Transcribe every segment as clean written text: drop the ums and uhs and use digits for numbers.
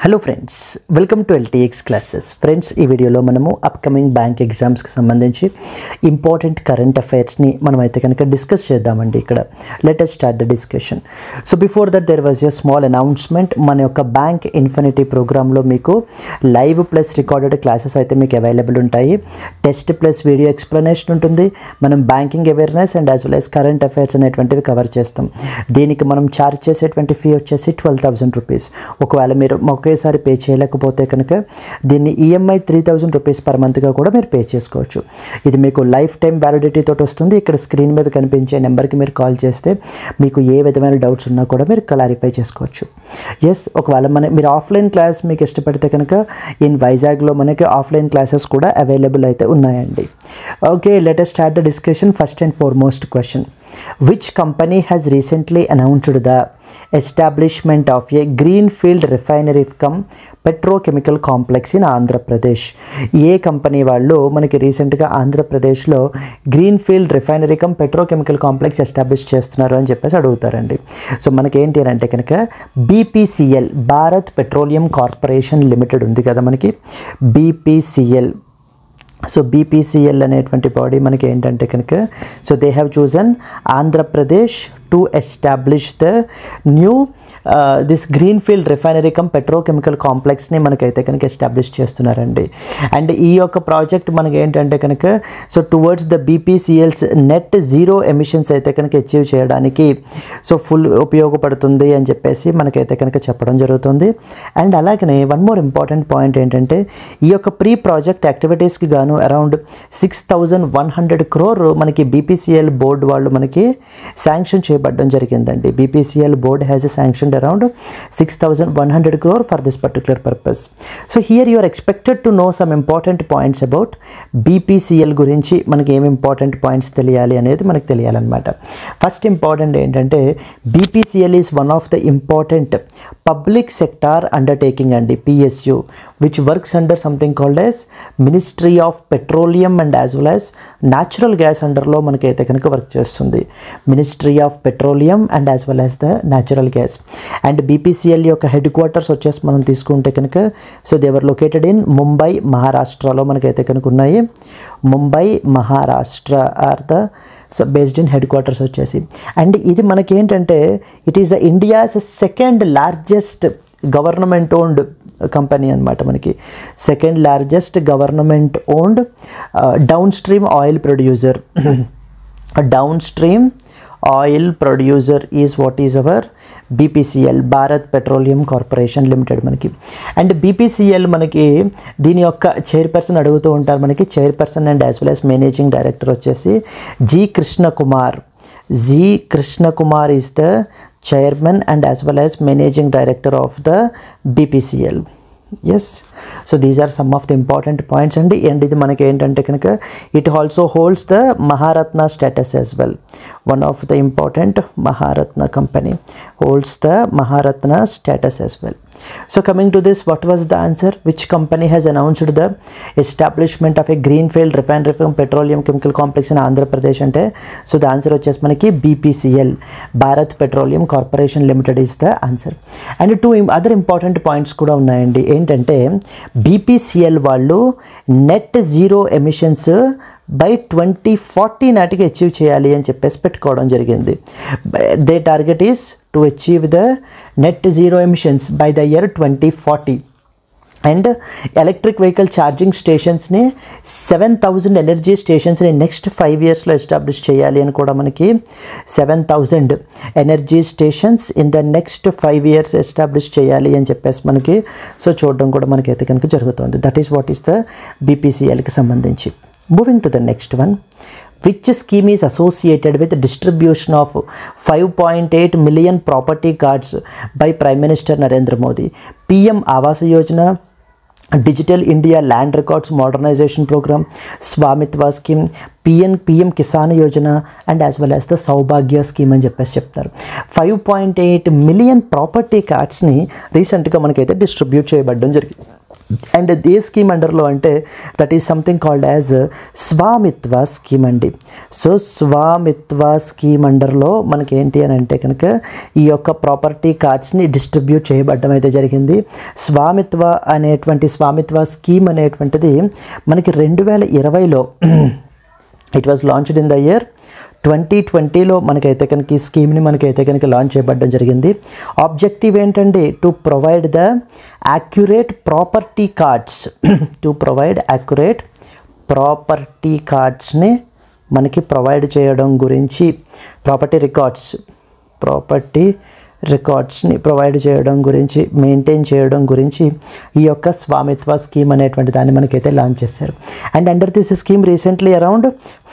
Hello friends, welcome to LTX classes. Friends, ఈ వీడియోలో మనము అప్కమింగ్ బ్యాంక్ ఎగ్జామ్స్కి సంబంధించి ఇంపార్టెంట్ కరెంట్ అఫైర్స్ని మనం అయితే కనుక డిస్కస్ చేద్దామండి. ఇక్కడ let us start the discussion. So before that there was a small announcement. మన యొక్క బ్యాంక్ ఇన్ఫినిటీ ప్రోగ్రాంలో మీకు లైవ్ ప్లస్ రికార్డెడ్ క్లాసెస్ అయితే మీకు అవైలబుల్ ఉంటాయి. టెస్ట్ ప్లస్ వీడియో ఎక్స్ప్లెనేషన్ ఉంటుంది. మనం banking awareness and as well as current affairs అనేటువంటివి కవర్ చేస్తాం. దీనికి మనం ఛార్జ్ చేసేటువంటి ఫీ వచ్చేసి 12,000 రూపీస్. ఒకవేళ మీరు ఒకేసారి పే చేయలేకపోతే కనుక దీన్ని ఈఎంఐ 3,000 రూపీస్ పర్ మంత్గా కూడా మీరు పే చేసుకోవచ్చు. ఇది మీకు లైఫ్ టైం వ్యాలిడిటీ తోటి వస్తుంది. ఇక్కడ స్క్రీన్ మీద కనిపించే నెంబర్కి మీరు కాల్ చేస్తే మీకు ఏ విధమైన డౌట్స్ ఉన్నా కూడా మీరు క్లారిఫై చేసుకోవచ్చు. ఒకవేళ మీరు ఆఫ్లైన్ క్లాస్ మీకు ఇష్టపడితే కనుక ఇన్ వైజాగ్లో మనకి ఆఫ్లైన్ క్లాసెస్ కూడా అవైలబుల్ అయితే ఉన్నాయండి. Okay, let us start the discussion. First and foremost question: which company has recently announced the establishment of a greenfield refinery cum petrochemical complex in Andhra Pradesh? A company వాళ్ళు మనకి రీసెంట్గా ఆంధ్రప్రదేశ్లో greenfield refinery cum petrochemical complex establish చేస్తున్నారు అని చెప్పేసి అడుగుతారండి. So మనకి ఏంటి అని అంటే కనుక BPCL, Bharat petroleum corporation limited ఉంది కదా మనకి, బీపీసీఎల్. సో బీపీసీఎల్ అనేటువంటి బాడీ మనకి ఏంటంటే కనుక so they have chosen Andhra Pradesh to establish the new this greenfield refinery cum petrochemical కాంప్లెక్స్ని మనకైతే కనుక ఎస్టాబ్లిష్ చేస్తున్నారండి. అండ్ ఈ యొక్క ప్రాజెక్ట్ మనకి ఏంటంటే కనుక so towards the BPCL's net zero emissions అయితే కనుక అచీవ్ చేయడానికి సో ఫుల్ ఉపయోగపడుతుంది అని చెప్పేసి మనకైతే కనుక చెప్పడం జరుగుతుంది. అండ్ అలాగనే వన్ మోర్ ఇంపార్టెంట్ పాయింట్ ఏంటంటే ఈ యొక్క ప్రీ ప్రాజెక్ట్ యాక్టివిటీస్కి గాను అరౌండ్ 6,100 crore మనకి బీపీసీఎల్ బోర్డు వాళ్ళు మనకి శాంక్షన్ చేయబడడం జరిగిందండి. BPCL board has a sanction around 6,100 crore for this particular purpose. So here you are expected to know some important points about BPCL గురించి. మనకి ఏమి ఇంపార్టెంట్ పాయింట్స్ తెలియాలి అనేది మనకు తెలియాలన్నమాట. ఫస్ట్ ఇంపార్టెంట్ ఏంటంటే BPCL is one of the important public sector undertaking అండి, PSU, which works under something called as Ministry of Petroleum and as well as Natural Gas అండర్లో మనకైతే కనుక వర్క్ చేస్తుంది. Ministry of Petroleum and as well as the Natural Gas. And BPCL యొక్క headquarters వచ్చేసి మనం తీసుకుంటే కనుక so they are located in Mumbai, మహారాష్ట్రలో మనకైతే కనుక ఉన్నాయి. Mumbai, Maharashtra are the so based in headquarters వచ్చేసి. అండ్ ఇది మనకేంటంటే it is India's second largest government owned company అనమాట. మనకి second largest government owned downstream oil producer. Downstream oil producer is what is our BPCL, Bharat petroleum corporation Limited మనకి. And BPCL మనకి దీని యొక్క chairperson అడుగుతూ ఉంటారు మనకి. Chairperson and as well as managing director వచ్చేసి G Krishnakumar. G Krishnakumar is the chairman and as well as managing director of the BPCL. Yes, so these are some of the important points అండి. And ఇది మనకి ఏంటంటే కనుక it also holds the Maharatna status as well. One of the important Maharatna company holds the Maharatna status as well. So coming to this, what was the answer? Which company has announced the establishment of a greenfield refinery from petroleum chemical complex in Andhra Pradesh ante? So the answer వచ్చేసి మనకి BPCL, Bharat Petroleum Corporation Limited is the answer. And two other important points కూడా ఉన్నాయండి. ఏంటంటే BPCL వాళ్ళు net zero emissions by 2040 నాటికి achieve చేయాలి అని చెప్పేసి పెట్టుకోవడం జరిగింది. They target is to achieve the net zero emissions by the year 2040. And electric vehicle charging స్టేషన్స్ని 7,000 ఎనర్జీ స్టేషన్స్ని నెక్స్ట్ 5 yearsలో ఎస్టాబ్లిష్ చేయాలి అని కూడా మనకి 7,000 energy stations in the next 5 years establish చేయాలి అని చెప్పేసి మనకి సో చూడడం కూడా మనకైతే కనుక జరుగుతుంది. That is what is the బీపీసీఎల్కి సంబంధించి. Moving to the next one, which scheme is associated with distribution of 5.8 million property cards by Prime Minister Narendra Modi? PM Awas Yojana, Digital India Land Records Modernization Program, Swamitva Scheme, PM Kisan Yojana and as well as the Saubhagya Scheme అని చెప్పేసి చెప్తారు. 5.8 million property కార్డ్స్ని రీసెంట్గా మనకైతే distribute చేయబడడం జరిగింది. And A scheme అండర్లో అంటే that is something called as Swamitva scheme అండి. So Swamitva scheme అండర్లో మనకి ఏంటి అని అంటే కనుక ఈ యొక్క ప్రాపర్టీ కార్డ్స్ని డిస్ట్రిబ్యూట్ చేయబడడం అయితే జరిగింది. స్వామిత్వ స్కీమ్ అనేటువంటిది మనకి 2020లో it was launched in the year 2020లో మనకైతే కనుక ఈ స్కీమ్ని మనకైతే కనుక లాంచ్ చేయబడడం జరిగింది. ఆబ్జెక్టివ్ ఏంటంటే to provide the accurate property కార్డ్స్ని మనకి ప్రొవైడ్ చేయడం గురించి, ప్రాపర్టీ రికార్డ్స్ని ప్రొవైడ్ చేయడం గురించి, మెయింటైన్ చేయడం గురించి ఈ యొక్క స్వామిత్వ స్కీమ్ అనేటువంటి దాన్ని మనకైతే లాంచ్ చేశారు. And under this scheme recently around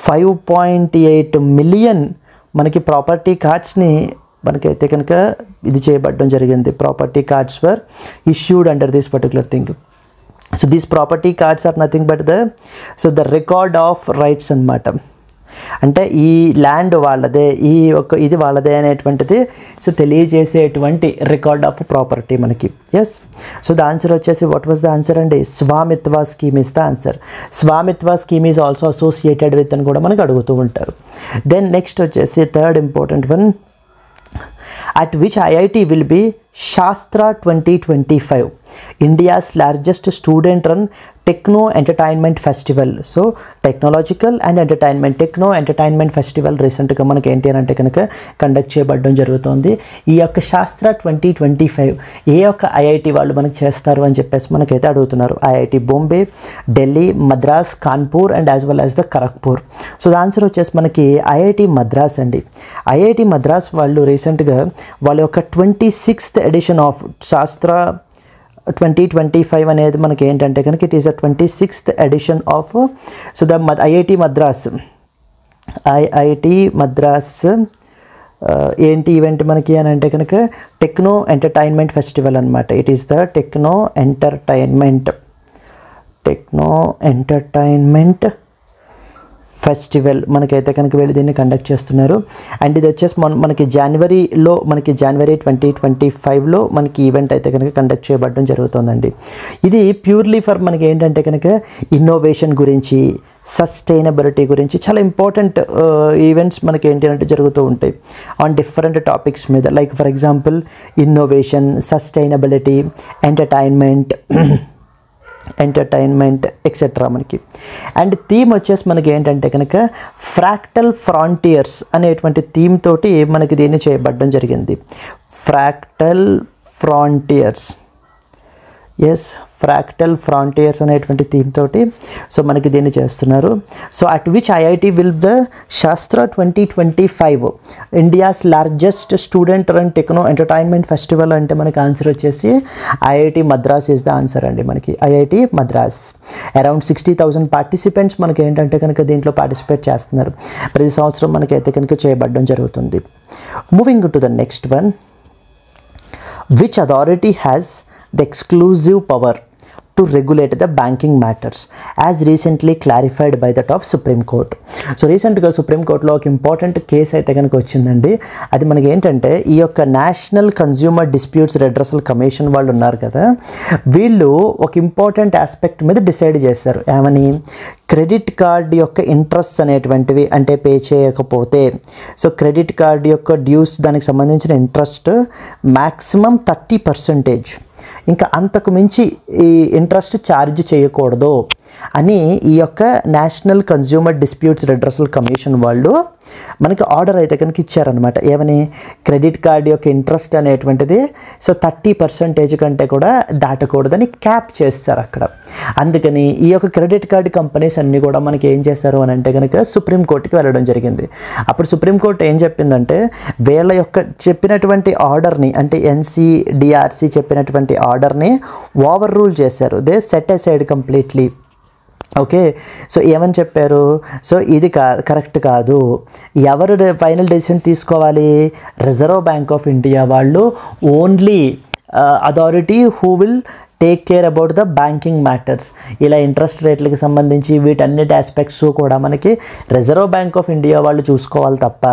5.8 million మనకి ప్రాపర్టీ కార్డ్స్ని మనకైతే కనుక ఇది చేయబడడం జరిగింది. Property cards were issued under this particular thing. So these property cards are nothing but the record of rights అన్నమాట. అంటే ఈ ల్యాండ్ వాళ్ళదే, ఇది వాళ్ళదే అనేటువంటిది సో తెలియజేసేటువంటి రికార్డ్ ఆఫ్ ప్రాపర్టీ మనకి. ఎస్, సో ద ఆన్సర్ వచ్చేసి వాట్ వాజ్ ద ఆన్సర్ అండి? Swamitva scheme is the answer. Swamitva scheme is also associated with అని కూడా మనకు అడుగుతూ ఉంటారు. దెన్ నెక్స్ట్ వచ్చేసి third important one, at which IIT will be Shastra 2025, India's largest student-run techno entertainment festival. So technological and entertainment, techno entertainment festival రీసెంట్గా మనకి ఏంటి అని అంటే కనుక కండక్ట్ చేయబడడం జరుగుతుంది. ఈ యొక్క శాస్త్ర 2025 ఏ యొక్క ఐఐటి వాళ్ళు మనకి చేస్తారు అని చెప్పేసి మనకైతే అడుగుతున్నారు. IIT Bombay, Delhi, Madras, Kanpur and as well as the Kharagpur. So the answer వచ్చేసి మనకి ఐఐటి మద్రాస్ అండి. ఐఐటి మద్రాస్ వాళ్ళు రీసెంట్గా వాళ్ళ యొక్క 26th ఎడిషన్ ఆఫ్ శాస్త్ర 2025 అనేది మనకి ఏంటంటే కనుక it is the 26th edition of so the IIT Madras ఏంటి ఈవెంట్ మనకి అని అంటే కనుక టెక్నో ఎంటర్టైన్మెంట్ ఫెస్టివల్ అనమాట. It is the techno entertainment festival మనకైతే కనుక వీళ్ళు దీన్ని కండక్ట్ చేస్తున్నారు. అండ్ ఇది వచ్చేసి మనకి జనవరి 2025లో మనకి ఈవెంట్ అయితే కనుక కండక్ట్ చేయబడడం జరుగుతుందండి. ఇది ప్యూర్లీ ఫర్ మనకి ఏంటంటే కనుక ఇన్నోవేషన్ గురించి, సస్టైనబిలిటీ గురించి చాలా ఇంపార్టెంట్ ఈవెంట్స్ మనకి ఏంటి అంటే జరుగుతూ ఉంటాయి ఆన్ డిఫరెంట్ టాపిక్స్ మీద. Like for example innovation, sustainability, entertainment etcetera మనకి. అండ్ థీమ్ వచ్చేసి మనకి ఏంటంటే కనుక ఫ్రాక్టల్ ఫ్రాంటియర్స్ అనేటువంటి థీమ్ తోటి మనకి దీన్ని చేయబడడం జరిగింది. ఫ్రాక్టల్ ఫ్రాంటియర్స్ అనేటువంటి థీమ్ తోటి సో మనకి దీన్ని చేస్తున్నారు. So at which IIT will the శాస్త్ర 2025 India's largest student run techno entertainment festival అంటే మనకి ఆన్సర్ వచ్చేసి IIT Madras is the answer అండి. మనకి ఐఐటి మద్రాస్ అరౌండ్ 60,000 పార్టిసిపెంట్స్ మనకి ఏంటంటే కనుక దీంట్లో పార్టిసిపేట్ చేస్తున్నారు. ప్రతి సంవత్సరం మనకైతే కనుక చేయబడడం జరుగుతుంది. Moving to the next one, which authority has the exclusive power to regulate the banking matters as recently clarified by that of Supreme Court. So రీసెంట్గా సుప్రీం కోర్టులో ఒక ఇంపార్టెంట్ కేసు అయితే కనుక వచ్చిందండి. అది మనకి ఏంటంటే ఈ యొక్క national consumer disputes redressal commission వాళ్ళు ఉన్నారు కదా, వీళ్ళు ఒక ఇంపార్టెంట్ ఆస్పెక్ట్ మీద డిసైడ్ చేశారు. ఏమని? క్రెడిట్ కార్డ్ యొక్క ఇంట్రెస్ట్ అనేటువంటివి అంటే పే చేయకపోతే సో క్రెడిట్ కార్డ్ యొక్క డ్యూస్ దానికి సంబంధించిన ఇంట్రెస్ట్ మ్యాక్సిమం 30%, ఇంకా అంతకు మించి ఈ ఇంట్రెస్ట్ ఛార్జ్ చేయకూడదు అని ఈ యొక్క national consumer disputes redressal commission వాళ్ళు మనకి ఆర్డర్ అయితే కనుక ఇచ్చారనమాట. ఏమని? క్రెడిట్ కార్డ్ యొక్క ఇంట్రెస్ట్ అనేటువంటిది సో 30% కంటే కూడా దాటకూడదని క్యాప్ చేస్తారు అక్కడ. అందుకని ఈ యొక్క క్రెడిట్ కార్డ్ కంపెనీస్ అన్నీ కూడా మనకి ఏం చేశారు అని అంటే కనుక సుప్రీంకోర్టుకి వెళ్ళడం జరిగింది. అప్పుడు సుప్రీంకోర్టు ఏం చెప్పిందంటే వీళ్ళ యొక్క చెప్పినటువంటి ఆర్డర్ని అంటే ఎన్సిడిఆర్సి చెప్పినటువంటి ఆర్డర్ని ఓవర్ రూల్ చేశారు. They set aside completely. Okay, so ఏమని చెప్పారు? సో ఇది కరెక్ట్ కాదు. ఎవరు ఫైనల్ డెసిషన్ తీసుకోవాలి? రిజర్వ్ బ్యాంక్ ఆఫ్ ఇండియా వాళ్ళు only authority who will take care about the banking matters. ఇలా ఇంట్రెస్ట్ రేట్లకి సంబంధించి వీటన్నిటి ఆస్పెక్ట్స్ కూడా మనకి రిజర్వ్ బ్యాంక్ ఆఫ్ ఇండియా వాళ్ళు చూసుకోవాలి తప్ప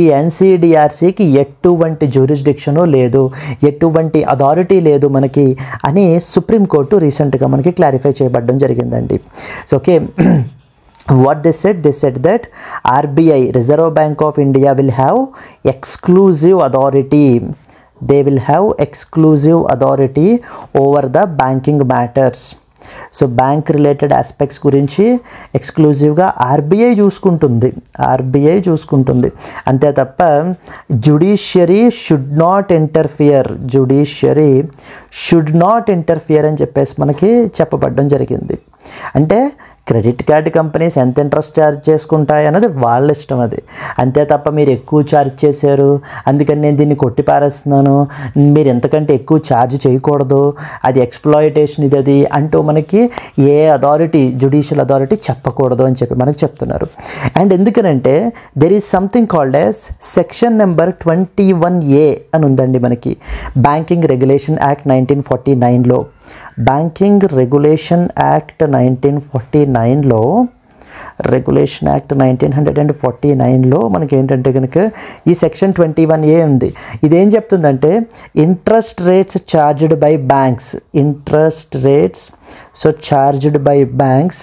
ఈ ఎన్సిడిఆర్సికి ఎటువంటి జ్యూరిస్డిక్షను లేదు, ఎటువంటి అథారిటీ లేదు మనకి అని సుప్రీంకోర్టు రీసెంట్గా మనకి క్లారిఫై చేయబడడం జరిగిందండి. So okay, what they said that RBI, Reserve Bank of India, will have exclusive authority. They will have exclusive authority over the banking matters. So bank related aspects గురించి ఎక్స్క్లూజివ్గా RBI చూసుకుంటుంది, అంతే తప్ప judiciary should not interfere అని చెప్పేసి మనకి చెప్పబడడం జరిగింది. అంటే క్రెడిట్ కార్డ్ కంపెనీస్ ఎంత ఇంట్రెస్ట్ ఛార్జ్ చేసుకుంటాయి అన్నది వాళ్ళ ఇష్టం, అది అంతే తప్ప మీరు ఎక్కువ ఛార్జ్ చేశారు అందుకని నేను దీన్ని కొట్టిపారేస్తున్నాను, మీరు ఎంతకంటే ఎక్కువ ఛార్జ్ చేయకూడదు, అది ఎక్స్ప్లాయిటేషన్ ఇది అంటూ మనకి ఏ అథారిటీ, జ్యుడిషియల్ అథారిటీ చెప్పకూడదు అని చెప్పి మనకు చెప్తున్నారు. అండ్ ఎందుకనంటే there is something called as section number 21A అని ఉందండి మనకి బ్యాంకింగ్ రెగ్యులేషన్ యాక్ట్ 1949లో. బ్యాంకింగ్ రెగ్యులేషన్ యాక్ట్ 1949లో, రెగ్యులేషన్ యాక్ట్ 1949లో మనకి ఏంటంటే కనుక ఈ సెక్షన్ 21A ఉంది. ఇదేం చెప్తుందంటే interest rates charged by banks, charged by banks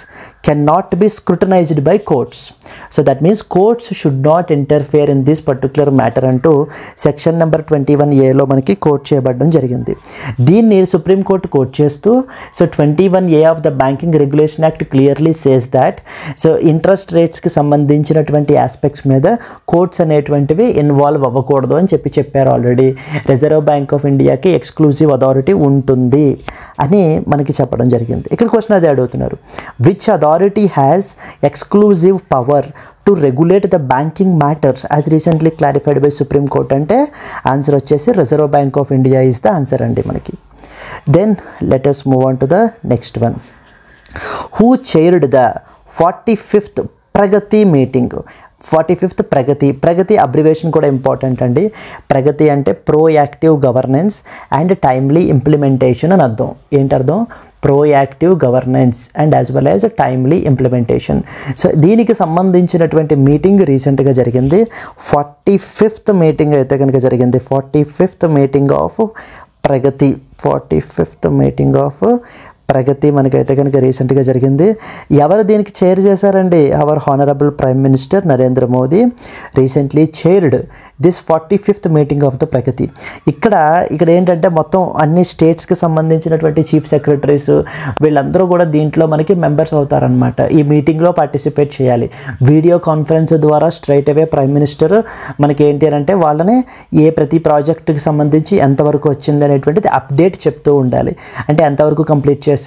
cannot be scrutinized by courts. So that means courts should not interfere in this particular matter అంటూ సెక్షన్ నెంబర్ 21Aలో మనకి కోట్ చేయబడడం జరిగింది. దీన్ని సుప్రీం కోర్టు కోట్ చేస్తూ so 21A of the banking regulation act clearly says that so interest రేట్స్కి సంబంధించినటువంటి aspects మీద కోర్ట్స్ అనేటువంటివి ఇన్వాల్వ్ అవ్వకూడదు అని చెప్పారు ఆల్రెడీ. రిజర్వ్ బ్యాంక్ ఆఫ్ ఇండియాకి ఎక్స్క్లూజివ్ అథారిటీ ఉంటుంది అని మనకి చెప్పడం జరిగింది. ఇక్కడ క్వశ్చన్ అదే అడుగుతున్నారు, which authority has exclusive power to regulate the banking matters as recently clarified by supreme court అంటే ఆన్సర్ వచ్చేసి Reserve bank of India is the answer అండి మనకి. Then let us move on to the next one. Who chaired the 45th Pragati meeting? 45th Pragati abbreviation కూడా important అండి. ప్రగతి అంటే proactive governance and timely implementation అని అర్థం. ఏంటి అర్థం? Proactive governance and as well as timely implementation. So దీనికి సంబంధించినటువంటి meeting రీసెంట్గా జరిగింది. 45th మీటింగ్ అయితే కనుక జరిగింది. 45th meeting of Pragati, 45th meeting of Pragati మనకైతే కనుక రీసెంట్గా జరిగింది. ఎవరు దీనికి చైర్ చేశారండి? Our honourable prime minister Narendra Modi recently chaired this 45th meeting of the Pragati. ఇక్కడ ఏంటంటే మొత్తం అన్ని స్టేట్స్కి సంబంధించినటువంటి చీఫ్ సెక్రటరీస్ వీళ్ళందరూ కూడా దీంట్లో మనకి మెంబర్స్ అవుతారనమాట. ఈ మీటింగ్లో పార్టిసిపేట్ చేయాలి. వీడియో కాన్ఫరెన్స్ ద్వారా స్ట్రైట్ అవే ప్రైమ్ మినిస్టర్ మనకి ఏంటి అని అంటే వాళ్ళని ప్రతి ప్రాజెక్టుకి సంబంధించి ఎంతవరకు వచ్చింది అనేటువంటిది అప్డేట్ చెప్తూ ఉండాలి. అంటే ఎంతవరకు కంప్లీట్ చేశారు,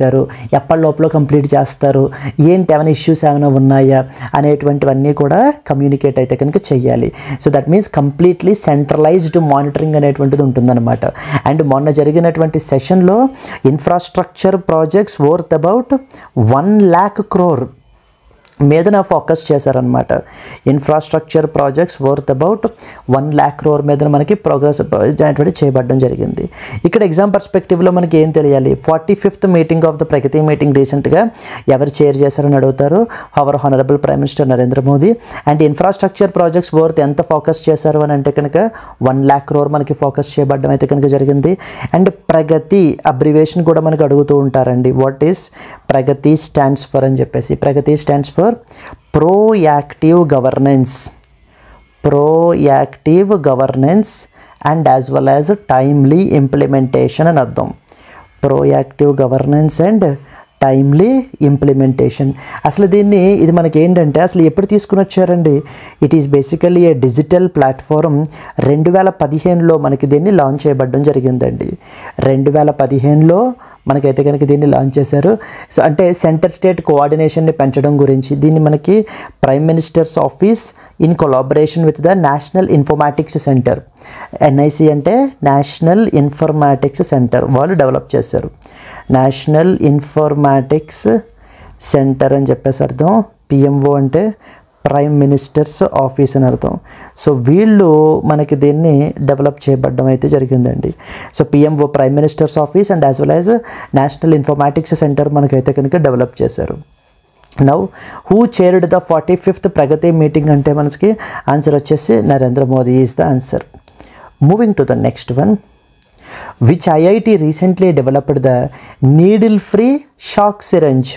ఎప్పటి లోపల కంప్లీట్ చేస్తారు, ఏమైనా ఇష్యూస్ ఏమైనా ఉన్నాయా అనేటువంటివన్నీ కూడా కమ్యూనికేట్ అయితే కనుక చెయ్యాలి. So that means completely centralised monitoring అనేటువంటిది ఉంటుందన్నమాట. అండ్ మొన్న జరిగినటువంటి సెషన్లో infrastructure projects worth about 1 lakh crore మీద ఫోకస్ చేశారనమాట. Infrastructure projects worth about 1 lakh crore మీద మనకి ప్రోగ్రెస్ అనేటువంటి చేయబడడం జరిగింది. ఇక్కడ ఎగ్జామ్ పర్స్పెక్టివ్లో మనకి ఏం తెలియాలి? 45th meeting of the Pragati meeting రీసెంట్గా ఎవరు చైర్ చేశారని అడుగుతారు. Our honourable prime minister Narendra Modi. And infrastructure projects worth ఎంత ఫోకస్ చేశారు అని అంటే కనుక 1 lakh crore మనకి ఫోకస్ చేయబడడం అయితే కనుక జరిగింది. అండ్ ప్రగతి అబ్రివేషన్ కూడా మనకు అడుగుతూ ఉంటారండి. What is Pragati stands for అని చెప్పేసి. Pragati stands for proactive governance and as well as timely implementation అని అర్థం. proactive governance and timely implementation. అసలు ఇది మనకి ఏంటంటే అసలు ఎప్పుడు తీసుకుని వచ్చారండి? It is basically a digital platform. 2015లో మనకి దీన్ని లాంచ్ చేయబడడం జరిగిందండి. 2015లో మనకైతే కనుక దీన్ని లాంచ్ చేశారు. సో అంటే సెంటర్ స్టేట్ కోఆర్డినేషన్ని పెంచడం గురించి దీన్ని మనకి prime minister's office in collaboration with the national informatics centre, NIC అంటే నేషనల్ ఇన్ఫర్మాటిక్స్ సెంటర్ వాళ్ళు డెవలప్ చేశారు. నేషనల్ ఇన్ఫర్మాటిక్స్ సెంటర్ అని చెప్పేసి అర్థం. PMO అంటే ప్రైమ్ మినిస్టర్స్ ఆఫీస్ అని అర్థం. సో వీళ్ళు మనకి దీన్ని డెవలప్ చేయబడడం అయితే జరిగిందండి. So PMO prime minister's office and as well as national informatics centre మనకైతే కనుక డెవలప్ చేశారు. Now who chaired the 45th Pragati meeting అంటే మనకి ఆన్సర్ వచ్చేసి Narendra Modi is the answer. Moving to the next one. Which IIT recently developed the needle-free shock syringe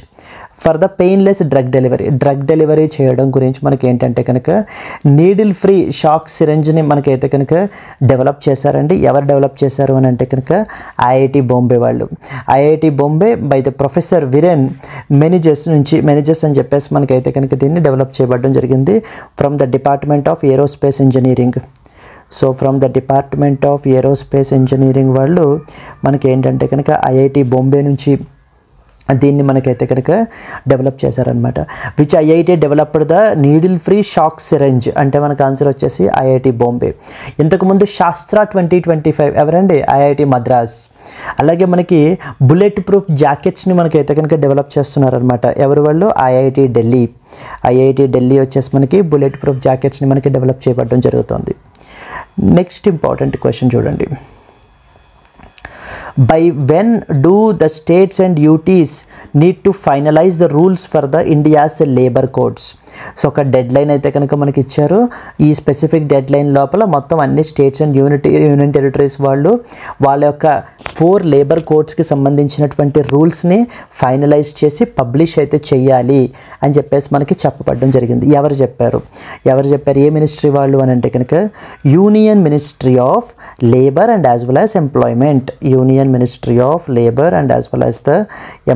for the painless drug delivery? Drug delivery చేయడం గురించి మనకి ఏంటంటే కనుక needle free shock సిరంజ్ని మనకైతే కనుక డెవలప్ చేశారండి. ఎవరు డెవలప్ చేశారు అని అంటే కనుక ఐఐటి బాంబే వాళ్ళు. IIT Bombay by the professor Viren Menezes అని చెప్పేసి మనకైతే కనుక దీన్ని డెవలప్ చేయబడడం జరిగింది from the department of aerospace engineering. So from the department of aerospace engineering వాళ్ళు మనకి ఏంటంటే కనుక ఐఐటి బాంబే నుంచి దీన్ని మనకైతే కనుక డెవలప్ చేశారనమాట. Which IIT developed the needle free shock syringe అంటే మనకు ఆన్సర్ వచ్చేసి ఐఐటి బాంబే. ఇంతకుముందు శాస్త్ర 2025 ఎవరండి? ఐఐటి మద్రాస్. అలాగే మనకి బుల్లెట్ ప్రూఫ్ జాకెట్స్ని మనకైతే కనుక డెవలప్ చేస్తున్నారనమాట. ఎవరు వాళ్ళు? ఐఐటి ఢిల్లీ. ఐఐటి ఢిల్లీ వచ్చేసి మనకి బుల్లెట్ ప్రూఫ్ జాకెట్స్ని మనకి డెవలప్ చేయబడడం జరుగుతుంది. నెక్స్ట్ ఇంపార్టెంట్ క్వశ్చన్ చూడండి. By when do the states and UTs need to finalize the rules for the India's labor codes? So ఒక డెడ్ లైన్ అయితే కనుక మనకి ఇచ్చారు. ఈ స్పెసిఫిక్ డెడ్ లైన్ లోపల మొత్తం అన్ని స్టేట్స్ అండ్ యూనియన్ టెరిటరీస్ వాళ్ళు వాళ్ళ యొక్క 4 లేబర్ కోడ్స్కి సంబంధించినటువంటి రూల్స్ని ఫైనలైజ్ చేసి పబ్లిష్ అయితే చెయ్యాలి అని చెప్పేసి మనకి చెప్పబడడం జరిగింది. ఎవరు చెప్పారు? ఏ మినిస్ట్రీ వాళ్ళు అని అంటే కనుక union ministry of labour and as well as employment. Union ministry of labour and as well as the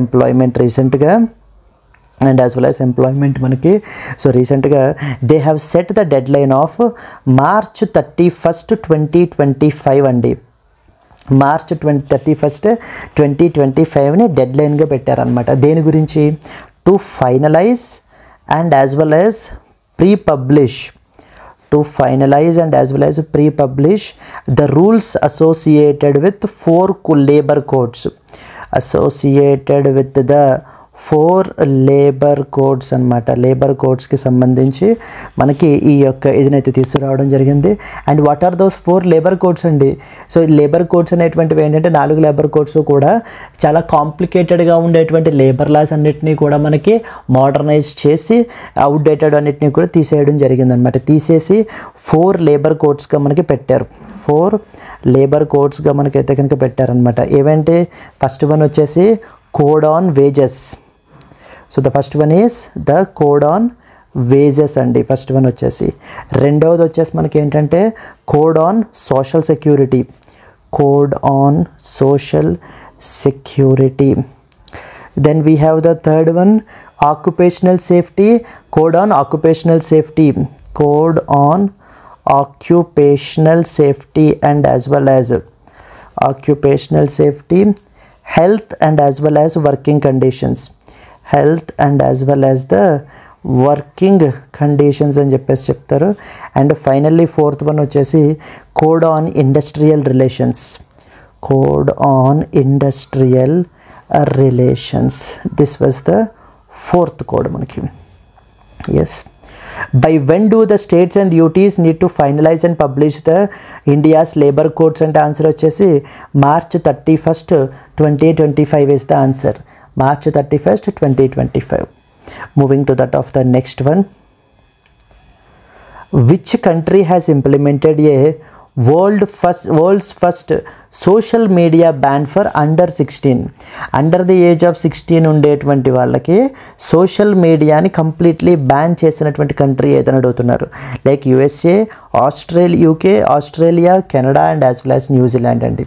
employment రీసెంట్గా and as well as employment మనకి. సో రీసెంట్గా they have set the deadline of March 31st, 2025 అండి. March 31st, 2025ని dead లైన్గా పెట్టారనమాట. దేని గురించి? To finalise and as well as pre-publish the rules associated with 4 labor codes. Associated with the 4 labour codes అనమాట. Labour కోడ్స్కి సంబంధించి మనకి ఈ యొక్క ఇదినైతే తీసుకురావడం జరిగింది. And what are those 4 labour codes అండి? సో ఈ లేబర్ కోడ్స్ అనేటువంటివి ఏంటంటే 4 లేబర్ కోడ్స్ కూడా చాలా కాంప్లికేటెడ్గా ఉండేటువంటి లేబర్ లాస్ అన్నిటినీ కూడా మనకి మోడర్నైజ్ చేసి అవుట్డేటెడ్ అన్నిటినీ కూడా తీసేయడం జరిగిందనమాట. తీసేసి 4 లేబర్ కోడ్స్గా మనకి పెట్టారు. 4 లేబర్ కోడ్స్గా మనకైతే కనుక పెట్టారనమాట. ఏవంటే ఫస్ట్ వన్ వచ్చేసి code on wages. So the first one is the code on wages అండి. ఫస్ట్ వన్ వచ్చేసి. రెండవది వచ్చేసి మనకి ఏంటంటే code on social security. Code on social security. Then we have the third one occupational safety. Code on occupational safety. Code on occupational safety and as well as occupational safety, health and as well as working conditions. Health and as well as the working conditions అని చెప్పేసి చెప్తారు. And finally 4th one వచ్చేసి code on industrial relations. Code on industrial relations. This was the 4th code మనకి. Yes. By when do the states and UTs need to finalize and publish the India's labor codes? And answer వచ్చేసి March 31st, 2025 is the answer. March 31st, 2025. Moving to that of the next one. Which country has implemented a world's first social media ban for under 16? Under the age of 16 ఉండేటువంటి వాళ్ళకి social మీడియాని completely ban చేసినటువంటి country ఏదని అడుగుతున్నారు. Like USA, UK, Australia, Canada and as well as New Zealand అండి.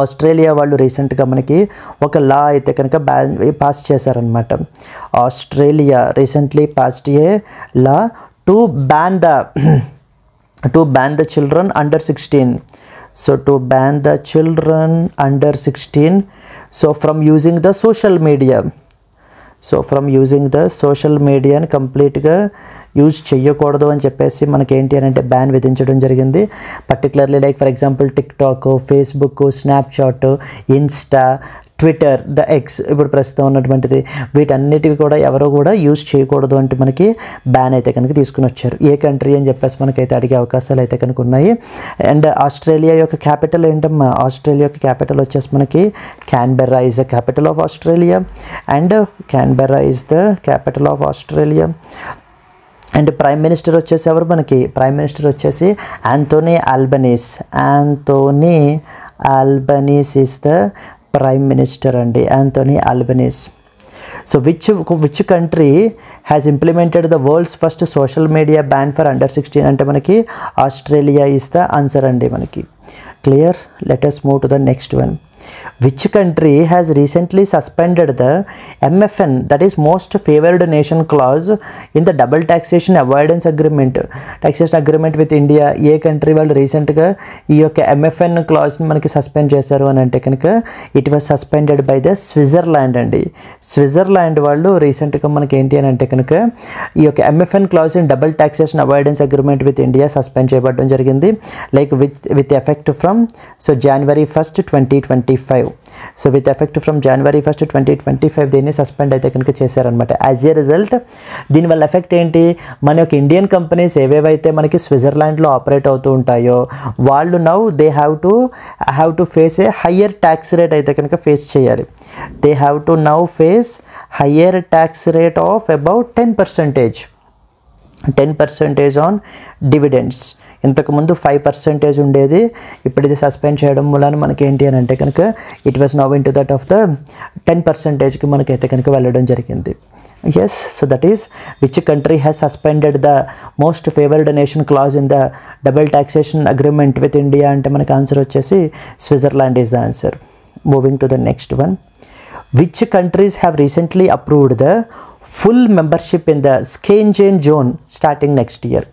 Australia వాళ్ళు రీసెంట్గా మనకి ఒక లా అయితే కనుక పాస్ చేశారనమాట. Australia recently passed A law to ban the children under 16. So to ban the children under 16, so from using the social media. So from using the social మీడియాని కంప్లీట్గా యూజ్ చేయకూడదు అని చెప్పేసి మనకి ఏంటి అని అంటే బ్యాన్ విధించడం జరిగింది. Particularly like for example TikTok, Facebook, Snapchat, Insta, Twitter, the X ఇప్పుడు ప్రస్తుతం ఉన్నటువంటిది, వీటన్నిటివి కూడా ఎవరో కూడా యూజ్ చేయకూడదు అంటే మనకి బ్యాన్ అయితే కనుక తీసుకుని వచ్చారు. ఏ కంట్రీ అని చెప్పేసి మనకైతే అడిగే అవకాశాలు అయితే కనుక ఉన్నాయి. అండ్ ఆస్ట్రేలియా యొక్క క్యాపిటల్ ఏంటమ్మా? ఆస్ట్రేలియా యొక్క క్యాపిటల్ వచ్చేసి మనకి Canberra is the capital of Australia. And Canberra is the capital of Australia. And prime minister వచ్చేసి ఎవరు మనకి? ప్రైమ్ మినిస్టర్ వచ్చేసి Anthony Albanese. Anthony Albanese is the prime minister అండి, Anthony Albanese. So which country has implemented the world's first social media ban for under 16 అంటే మనకి Australia is the answer అండి మనకి. Clear? Let us move to the next one. Which country has recently suspended the MFN, that is most favored nation clause in the double taxation avoidance agreement with India? A country వాళ్ళు రీసెంట్గా ఈ యొక్క MFN క్లాజ్ని మనకి suspend చేశారు అని అంటే కనుక it was suspended by the Switzerland అండి. స్విట్జర్లాండ్ వాళ్ళు రీసెంట్గా మనకి ఏంటి అని అంటే కనుక ఈ యొక్క MFN clause in double taxation avoidance agreement with India suspend చేయబడడం జరిగింది. Like with effect from January 1st, 2025. So with effect from January 1st, 2025 దీన్ని సస్పెండ్ అయితే కనుక చేశారనమాట. యాజ్ ఏ రిజల్ట్ దీనివల్ల ఎఫెక్ట్ ఏంటి? మన యొక్క ఇండియన్ కంపెనీస్ ఏవేవైతే మనకి స్విట్జర్లాండ్లో ఆపరేట్ అవుతూ ఉంటాయో వాళ్ళు now they have to face A higher tax rate అయితే కనుక ఫేస్ చేయాలి. They have to now face higher tax rate of about 10% on dividends. ఇంతకుముందు 5% ఉండేది, ఇప్పుడు ఇది సస్పెండ్ చేయడం వలన మనకి ఏంటి అని అంటే కనుక it was now in to that of the 10%కి మనకైతే కనుక వెళ్ళడం జరిగింది. Yes, so that is which country has suspended the most favoured nation clause in the double taxation agreement with India అంటే మనకి ఆన్సర్ వచ్చేసి Switzerland is the answer. Moving to the next one. Which countries have recently approved the full membership in the Schengen zone starting next year?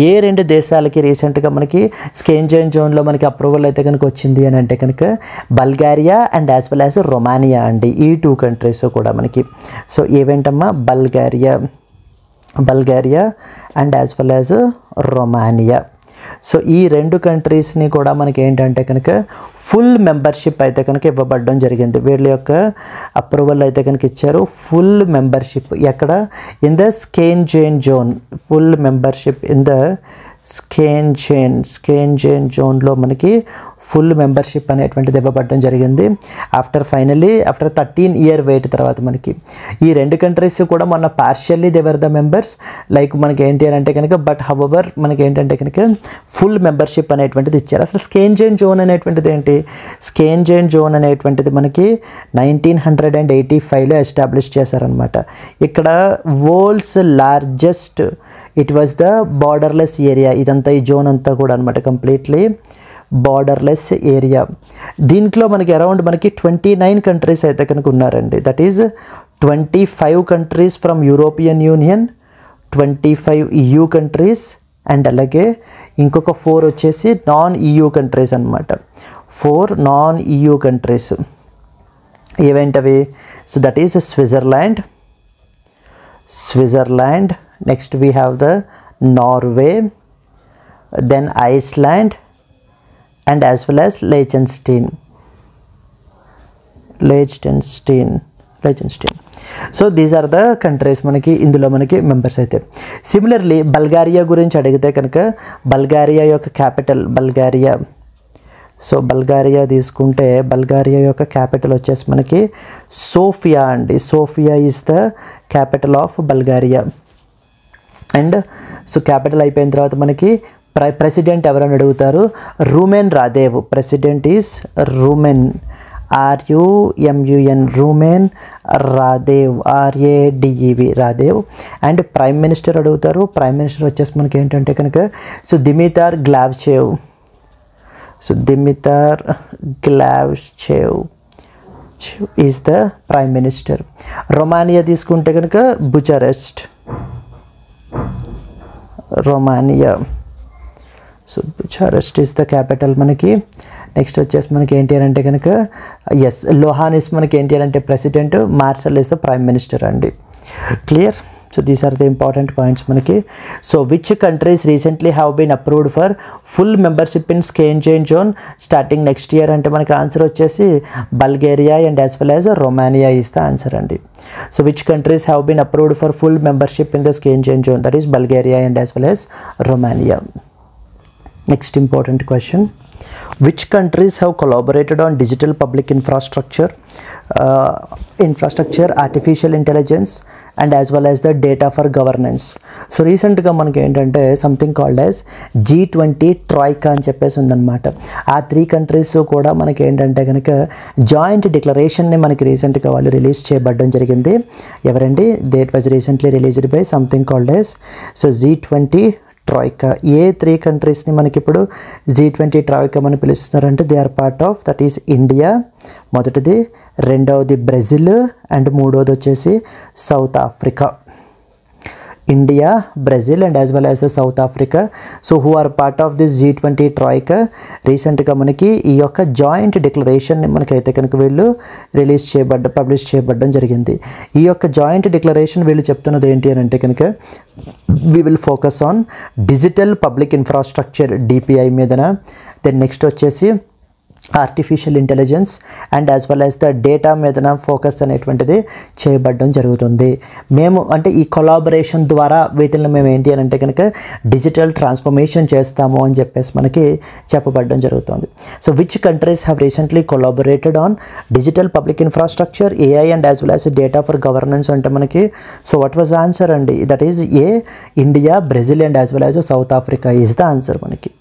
ఏ రెండు దేశాలకి రీసెంట్గా మనకి స్కేంజెన్ జోన్లో మనకి అప్రూవల్ అయితే కనుక వచ్చింది అని అంటే కనుక Bulgaria and as well as Romania అండి. ఈ 2 కంట్రీస్ కూడా మనకి. సో ఏవేంటమ్మా? Bulgaria and as well as Romania. So ఈ 2 కంట్రీస్ని కూడా మనకి ఏంటంటే కనుక ఫుల్ మెంబర్షిప్ అయితే కనుక ఇవ్వబడడం జరిగింది. వీళ్ళ యొక్క అప్రూవల్ అయితే కనుక ఇచ్చారు. ఫుల్ మెంబర్షిప్ ఎక్కడ? In the Schengen zone. Full membership in the Schengen జోన్లో మనకి ఫుల్ మెంబర్షిప్ అనేటువంటిది ఇవ్వబడడం జరిగింది. ఆఫ్టర్ 13 year వెయిట్ తర్వాత మనకి ఈ 2 కంట్రీస్ కూడా మొన్న partially they were the members. Like మనకి ఏంటి అని అంటే కనుక బట్ హవెవర్ మనకి ఏంటంటే కనుక ఫుల్ మెంబర్షిప్ అనేటువంటిది ఇచ్చారు. అసలు స్కేంజెన్ జోన్ అనేటువంటిది ఏంటి? స్కేంజెన్ జోన్ అనేటువంటిది మనకి 1985లో ఎస్టాబ్లిష్ చేశారనమాట. ఇక్కడ world's largest, it was the borderless area. ఇదంతా ఈ జోన్ అంతా కూడా అనమాట కంప్లీట్లీ బార్డర్లెస్ ఏరియా. దీంట్లో మనకి అరౌండ్ మనకి 29 కంట్రీస్ అయితే కనుక ఉన్నారండి. That is 25 countries from European union, 25 EU countries and అలాగే ఇంకొక 4 వచ్చేసి నాన్ EU కంట్రీస్ అనమాట. 4 నాన్ EU కంట్రీస్ ఏవేంటవి? So that is Switzerland, next we have the Norway, then Iceland and as well as Liechtenstein. So these are the countries మనకి ఇందులో మనకి members అయితే. Similarly బల్గారియా గురించి అడిగితే కనుక బల్గారియా యొక్క క్యాపిటల్ బల్గారియా. సో బల్గారియా తీసుకుంటే బల్గారియా యొక్క క్యాపిటల్ వచ్చేసి మనకి సోఫియా అండి. Sofia is the capital of Bulgaria. And so capital అయిపోయిన తర్వాత మనకి ప్రెసిడెంట్ ఎవరని అడుగుతారు? Rumen Radev. President is Rumen, RUMUN, Rumen Radev, RADEV, Radev. And prime minister అడుగుతారు. ప్రైమ్ మినిస్టర్ వచ్చేసి మనకి ఏంటంటే కనుక so Dimitar Glavchev is the prime minister. Romania తీసుకుంటే కనుక Bucharest, Romania. So Bucharest is the capital మనకి. నెక్స్ట్ వచ్చేసి మనకి ఏంటి అని అంటే కనుక లోహానిస్ మనకి ఏంటి అని అంటే president, Marshall is the prime minister అండి. Clear? So these are the important points మనకి. So which countries recently have been approved for full membership in Schengen zone starting next year అంటే మనకి ఆన్సర్ వచ్చేసి Bulgaria and as well as Romania is the answer అండి. So which countries have been approved for full membership in the Schengen zone, that is Bulgaria and as well as Romania. Next important question. Which countries have collaborated on digital public infrastructure, artificial intelligence and as well as the data for governance? So recently మనకి ఏంటంటే something called as G20 troika అని చెప్పేసి ఉందన్నమాట. ఆ 3 countries కూడా మనకి ఏంటంటే కనుక జాయింట్ డిక్లరేషన్ని మనకి రీసెంట్గా వాళ్ళు రిలీజ్ చేయబడడం జరిగింది. ఎవరండి? That was recently released by something called as so G20 troika. ఏ 3 కంట్రీస్ని మనకి ఇప్పుడు G20 ట్రాయికా అని పిలుస్తున్నారంటే they are part of, that is India మొదటిది, రెండవది బ్రెజిల్ అండ్ మూడవది వచ్చేసి south Africa. India, Brazil and as well as the south Africa. So who are part of this G20 troika. రీసెంట్గా మనకి ఈ యొక్క జాయింట్ డిక్లరేషన్ని మనకైతే కనుక వీళ్ళు పబ్లిష్ చేయబడడం జరిగింది. ఈ యొక్క జాయింట్ డిక్లరేషన్ వీళ్ళు చెప్తున్నది ఏంటి అని అంటే కనుక we will focus on digital public infrastructure DPI మీదన, దెన్ నెక్స్ట్ వచ్చేసి artificial intelligence and as well as the data మీదన ఫోకస్ అనేటువంటిది చేయబడడం జరుగుతుంది. మేము అంటే ఈ కొలాబరేషన్ ద్వారా వీటిని మేము ఏంటి అని అంటే కనుక డిజిటల్ ట్రాన్స్ఫర్మేషన్ చేస్తాము అని చెప్పేసి మనకి చెప్పబడడం జరుగుతుంది. So which countries have recently collaborated on digital public infrastructure, AI and as well as data for governance అంటే మనకి సో వాట్ వాజ్ ఆన్సర్ అండి? That is a India, Brazil and as well as south Africa is the answer మనకి.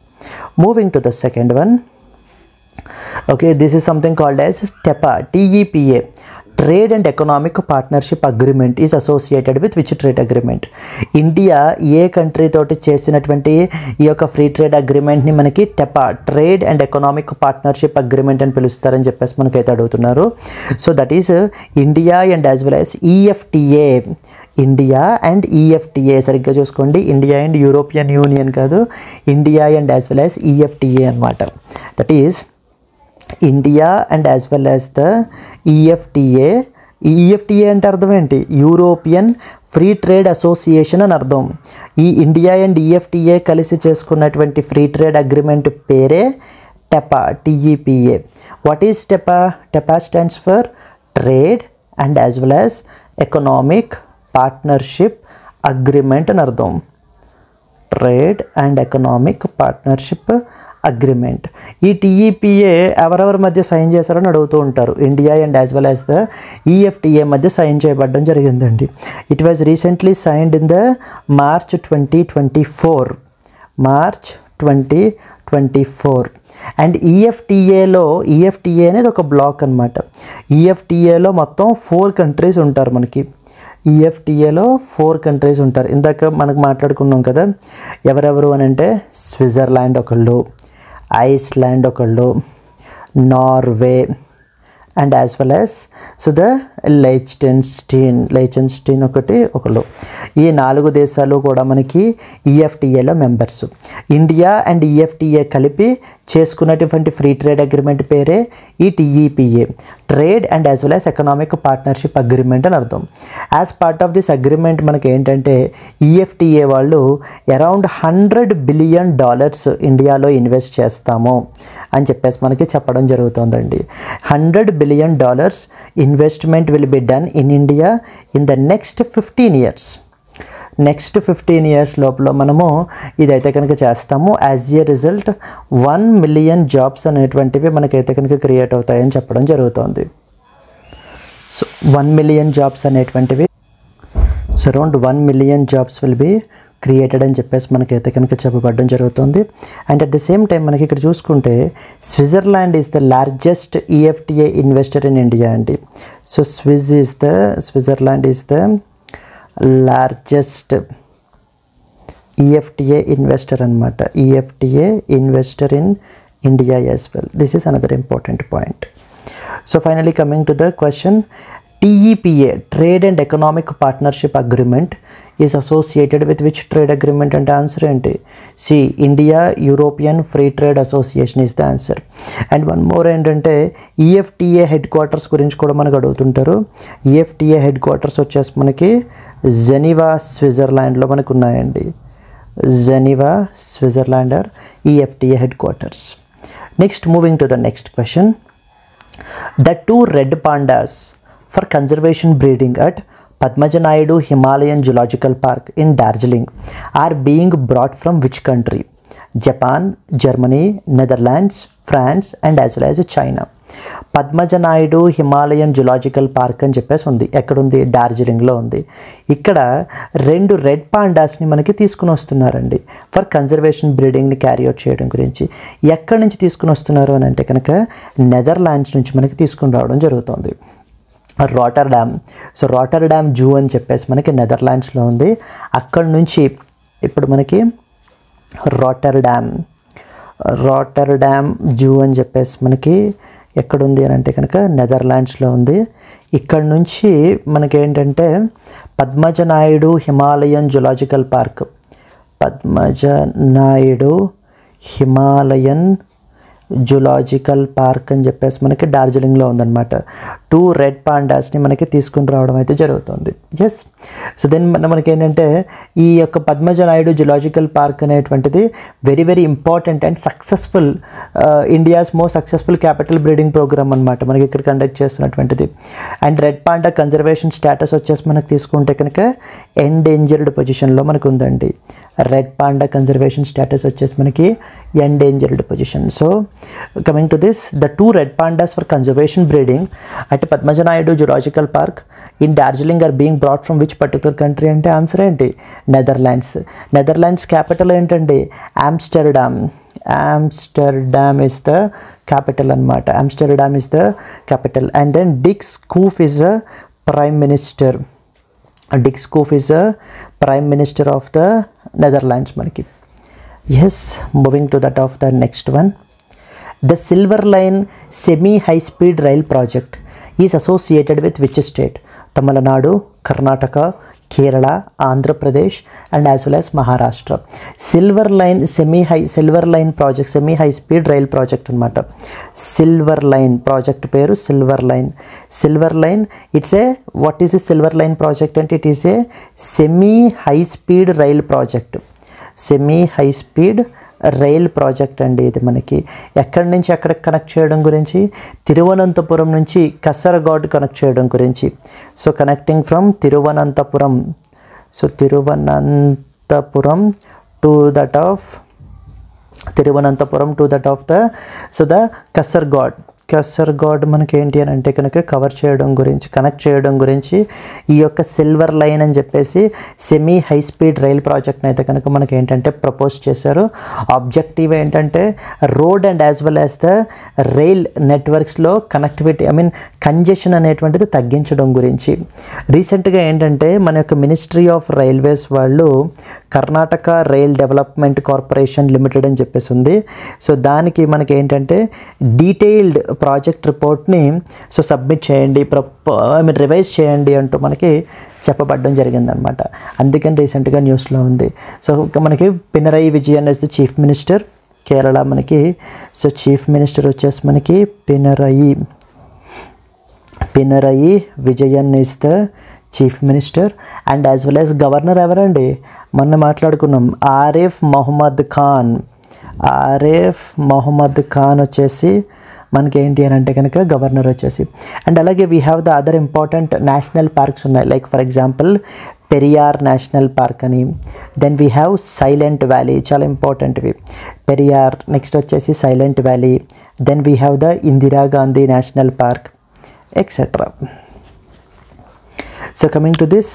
Moving to the second one. Okay, this is something called as TEPA, TEPA, Trade and Economic Partnership Agreement is associated with which trade agreement? India A country తోటి చేసినటువంటి ఈ యొక్క free trade అగ్రిమెంట్ని మనకి టెపా, trade and economic partnership agreement అని పిలుస్తారని చెప్పేసి మనకైతే అడుగుతున్నారు. So that is India and as well as EFTA. India and EFTA సరిగ్గా చూసుకోండి, ఇండియా అండ్ యూరోపియన్ యూనియన్ కాదు, India and as well as EFTA అనమాట. That is India and as well as the EFTA. EFTA అంటే అర్థం ఏంటి? European free trade association అని అర్థం. ఈ ఇండియా అండ్ EFTA కలిసి చేసుకున్నటువంటి ఫ్రీ ట్రేడ్ అగ్రిమెంట్ పేరే టెపా, TEPA. What is టెపా? టెపా stands for trade and as well as economic partnership agreement అని అర్థం. Trade and economic partnership agreement. ఈ TEPA ఎవరెవరి మధ్య సైన్ చేశారని అడుగుతూ ఉంటారు. India and as well as the EFTA మధ్య సైన్ చేయబడడం జరిగిందండి. It was recently signed in the March 2024. March 2024. And EFTA అనేది ఒక బ్లాక్ అనమాట. EFTAలో మొత్తం 4 కంట్రీస్ ఉంటారు మనకి. EFTAలో 4 కంట్రీస్ ఉంటారు. ఇందాక మనకు మాట్లాడుకున్నాం కదా ఎవరెవరు అని అంటే స్విట్జర్లాండ్ ఒకళ్ళు, ఐస్లాండ్ ఒకళ్ళు, Norway and as well as so the Liechtenstein ఒకళ్ళు. ఈ 4 దేశాలు కూడా మనకి EFTAలో మెంబర్స్. ఇండియా అండ్ EFTA కలిపి చేసుకున్నటువంటి ఫ్రీ ట్రేడ్ అగ్రిమెంట్ పేరే ఈ TEPA, trade and as well as economic partnership agreement అని అర్థం. As part of this agreement మనకి ఏంటంటే EFTA వాళ్ళు అరౌండ్ $100 బిలియన్ ఇండియాలో ఇన్వెస్ట్ చేస్తాము అని చెప్పేసి మనకి చెప్పడం జరుగుతుందండి. $100 billion investment will be done in India in the next 15 years. Next 15 years లోపల మనము ఇదైతే కనుక చేస్తాము. As a result 1 million jobs అనేటువంటివి మనకైతే కనుక క్రియేట్ అవుతాయని చెప్పడం జరుగుతుంది. సో 1 మిలియన్ జాబ్స్ అనేటువంటివి so around 1 million jobs will be created అని చెప్పేసి మనకైతే కనుక చెప్పబడడం జరుగుతుంది. And at the same time మనకి ఇక్కడ చూసుకుంటే Switzerland is the largest EFTA investor in India అండి. So Switzerland is the largest EFTA investor అనమాట. EFTA investor in India as well. This is another important point. So finally coming to the question, TEPA, Trade and Economic Partnership Agreement, is associated with which trade agreement? And answer ఏంటి? See, India European Free Trade Association is the answer. And one more ఏంటంటే EFTA headquarters గురించి కూడా మనకు అడుగుతుంటారు. EFTA headquarters వచ్చేసి మనకి Geneva స్విట్జర్లాండ్లో మనకు ఉన్నాయండి. Geneva Switzerland are EFTA headquarters. Next moving to the next question. The 2 red pandas for conservation breeding at Padmaja Naidu Himalayan Zoological Park in Darjeeling are being brought from which country? Japan, Germany, Netherlands, France and as well as China. Padmaja Naidu Himalayan zoological park అని చెప్పేసి ఉంది. ఎక్కడుంది? డార్జిలింగ్లో ఉంది. ఇక్కడ 2 red పాండాస్ని మనకి తీసుకుని వస్తున్నారండి for conservation బ్రీడింగ్ని carry out చేయడం గురించి. ఎక్కడి నుంచి తీసుకుని వస్తున్నారు అని అంటే కనుక నెదర్లాండ్స్ నుంచి మనకి తీసుకుని రావడం జరుగుతుంది. రాటర్డామ్. సో రాటర్డామ్ జూ అని చెప్పేసి మనకి నెదర్లాండ్స్లో ఉంది. అక్కడి నుంచి ఇప్పుడు మనకి రాటర్డామ్ జూ అని చెప్పేసి మనకి ఎక్కడుంది అని అంటే కనుక నెదర్లాండ్స్లో ఉంది. ఇక్కడ నుంచి మనకి ఏంటంటే Padmaja Naidu Himalayan zoological park, Padmaja Naidu Himalayan zoological park అని చెప్పేసి మనకి డార్జిలింగ్లో ఉందన్నమాట. 2 రెడ్ పాండాస్ని మనకి తీసుకుని రావడం అయితే జరుగుతుంది. ఎస్. సో దెన్ మనకి ఏంటంటే ఈ యొక్క పద్మజ నాయుడు జులాజికల్ పార్క్ అనేటువంటిది very very important and successful, India's most successful capital breeding programme అనమాట మనకి ఇక్కడ కండక్ట్ చేస్తున్నటువంటిది. And red panda conservation status వచ్చేసి మనకు తీసుకుంటే కనుక ఎండేంజర్డ్ పొజిషన్లో మనకు ఉందండి. రెడ్ పాండా కన్జర్వేషన్ స్టేటస్ వచ్చేసి మనకి endangered position. So coming to this, the 2 red pandas for conservation breeding at Padmaja Naidu zoological park in Darjeeling are being brought from which particular country అంటే ఆన్సర్ ఏంటి? నెదర్లాండ్స్. నెదర్లాండ్స్ క్యాపిటల్ ఏంటండి? Amsterdam. Amsterdam is the capital అనమాట. Amsterdam is the capital. And then Dick Schoof is the prime minister. Dick Schoof is a Prime Minister of the Netherlands మనకి. Yes, moving to that of the next one. The Silver Line semi high speed rail project is associated with which state? Tamil Nadu, Karnataka, Kerala, Andhra Pradesh and as well as Maharashtra. Silver Line project, semi high speed rail project annamata. Silver Line project peru Silver Line. Silver Line, it's a, what is a Silver Line project? And it is a semi high speed rail project. Semi high speed rail project అండి ఇది. మనకి ఎక్కడి నుంచి ఎక్కడికి connect చేయడం గురించి? తిరువనంతపురం నుంచి కసరగౌడ్ connect చేయడం గురించి. So connecting from Thiruvananthapuram, so Thiruvananthapuram to that of the so the Kasaragod మనకి ఏంటి అని అంటే కనుక కనెక్ట్ చేయడం గురించి ఈ యొక్క సిల్వర్ లైన్ అని చెప్పేసి సెమీ హై స్పీడ్ రైల్ ప్రాజెక్ట్ని అయితే కనుక మనకి ఏంటంటే ప్రపోజ్ చేశారు. ఆబ్జెక్టివ్ ఏంటంటే road and as well as the rail నెట్వర్క్స్లో కనెక్టివిటీ, కంజెషన్ అనేటువంటిది తగ్గించడం గురించి. రీసెంట్గా ఏంటంటే మన యొక్క మినిస్ట్రీ ఆఫ్ రైల్వేస్ వాళ్ళు Karnataka rail development corporation limited అని చెప్పేసి ఉంది. సో దానికి మనకి ఏంటంటే డీటెయిల్డ్ ప్రాజెక్ట్ రిపోర్ట్ని సో సబ్మిట్ చేయండి, రివైజ్ చేయండి అంటూ మనకి చెప్పబడడం జరిగిందనమాట. అందుకని రీసెంట్గా న్యూస్లో ఉంది. సో మనకి Pinarayi Vijayan is the chief minister Kerala మనకి. సో చీఫ్ మినిస్టర్ వచ్చేసి మనకి Pinarayi Vijayan is the chief minister. And as well as governor ఎవరండి? మొన్న మాట్లాడుకున్నాం, ఆరిఫ్ మొహమ్మద్ ఖాన్ వచ్చేసి మనకి ఏంటి అని అంటే కనుక గవర్నర్ వచ్చేసి. అండ్ అలాగే we have the other important national parks ఉన్నాయి, like for example Periyar national park అని. Then we have silent valley, చాలా ఇంపార్టెంట్వి. పెరియార్, నెక్స్ట్ వచ్చేసి silent valley. Then we have the Indira Gandhi national park etcetera. So coming to this,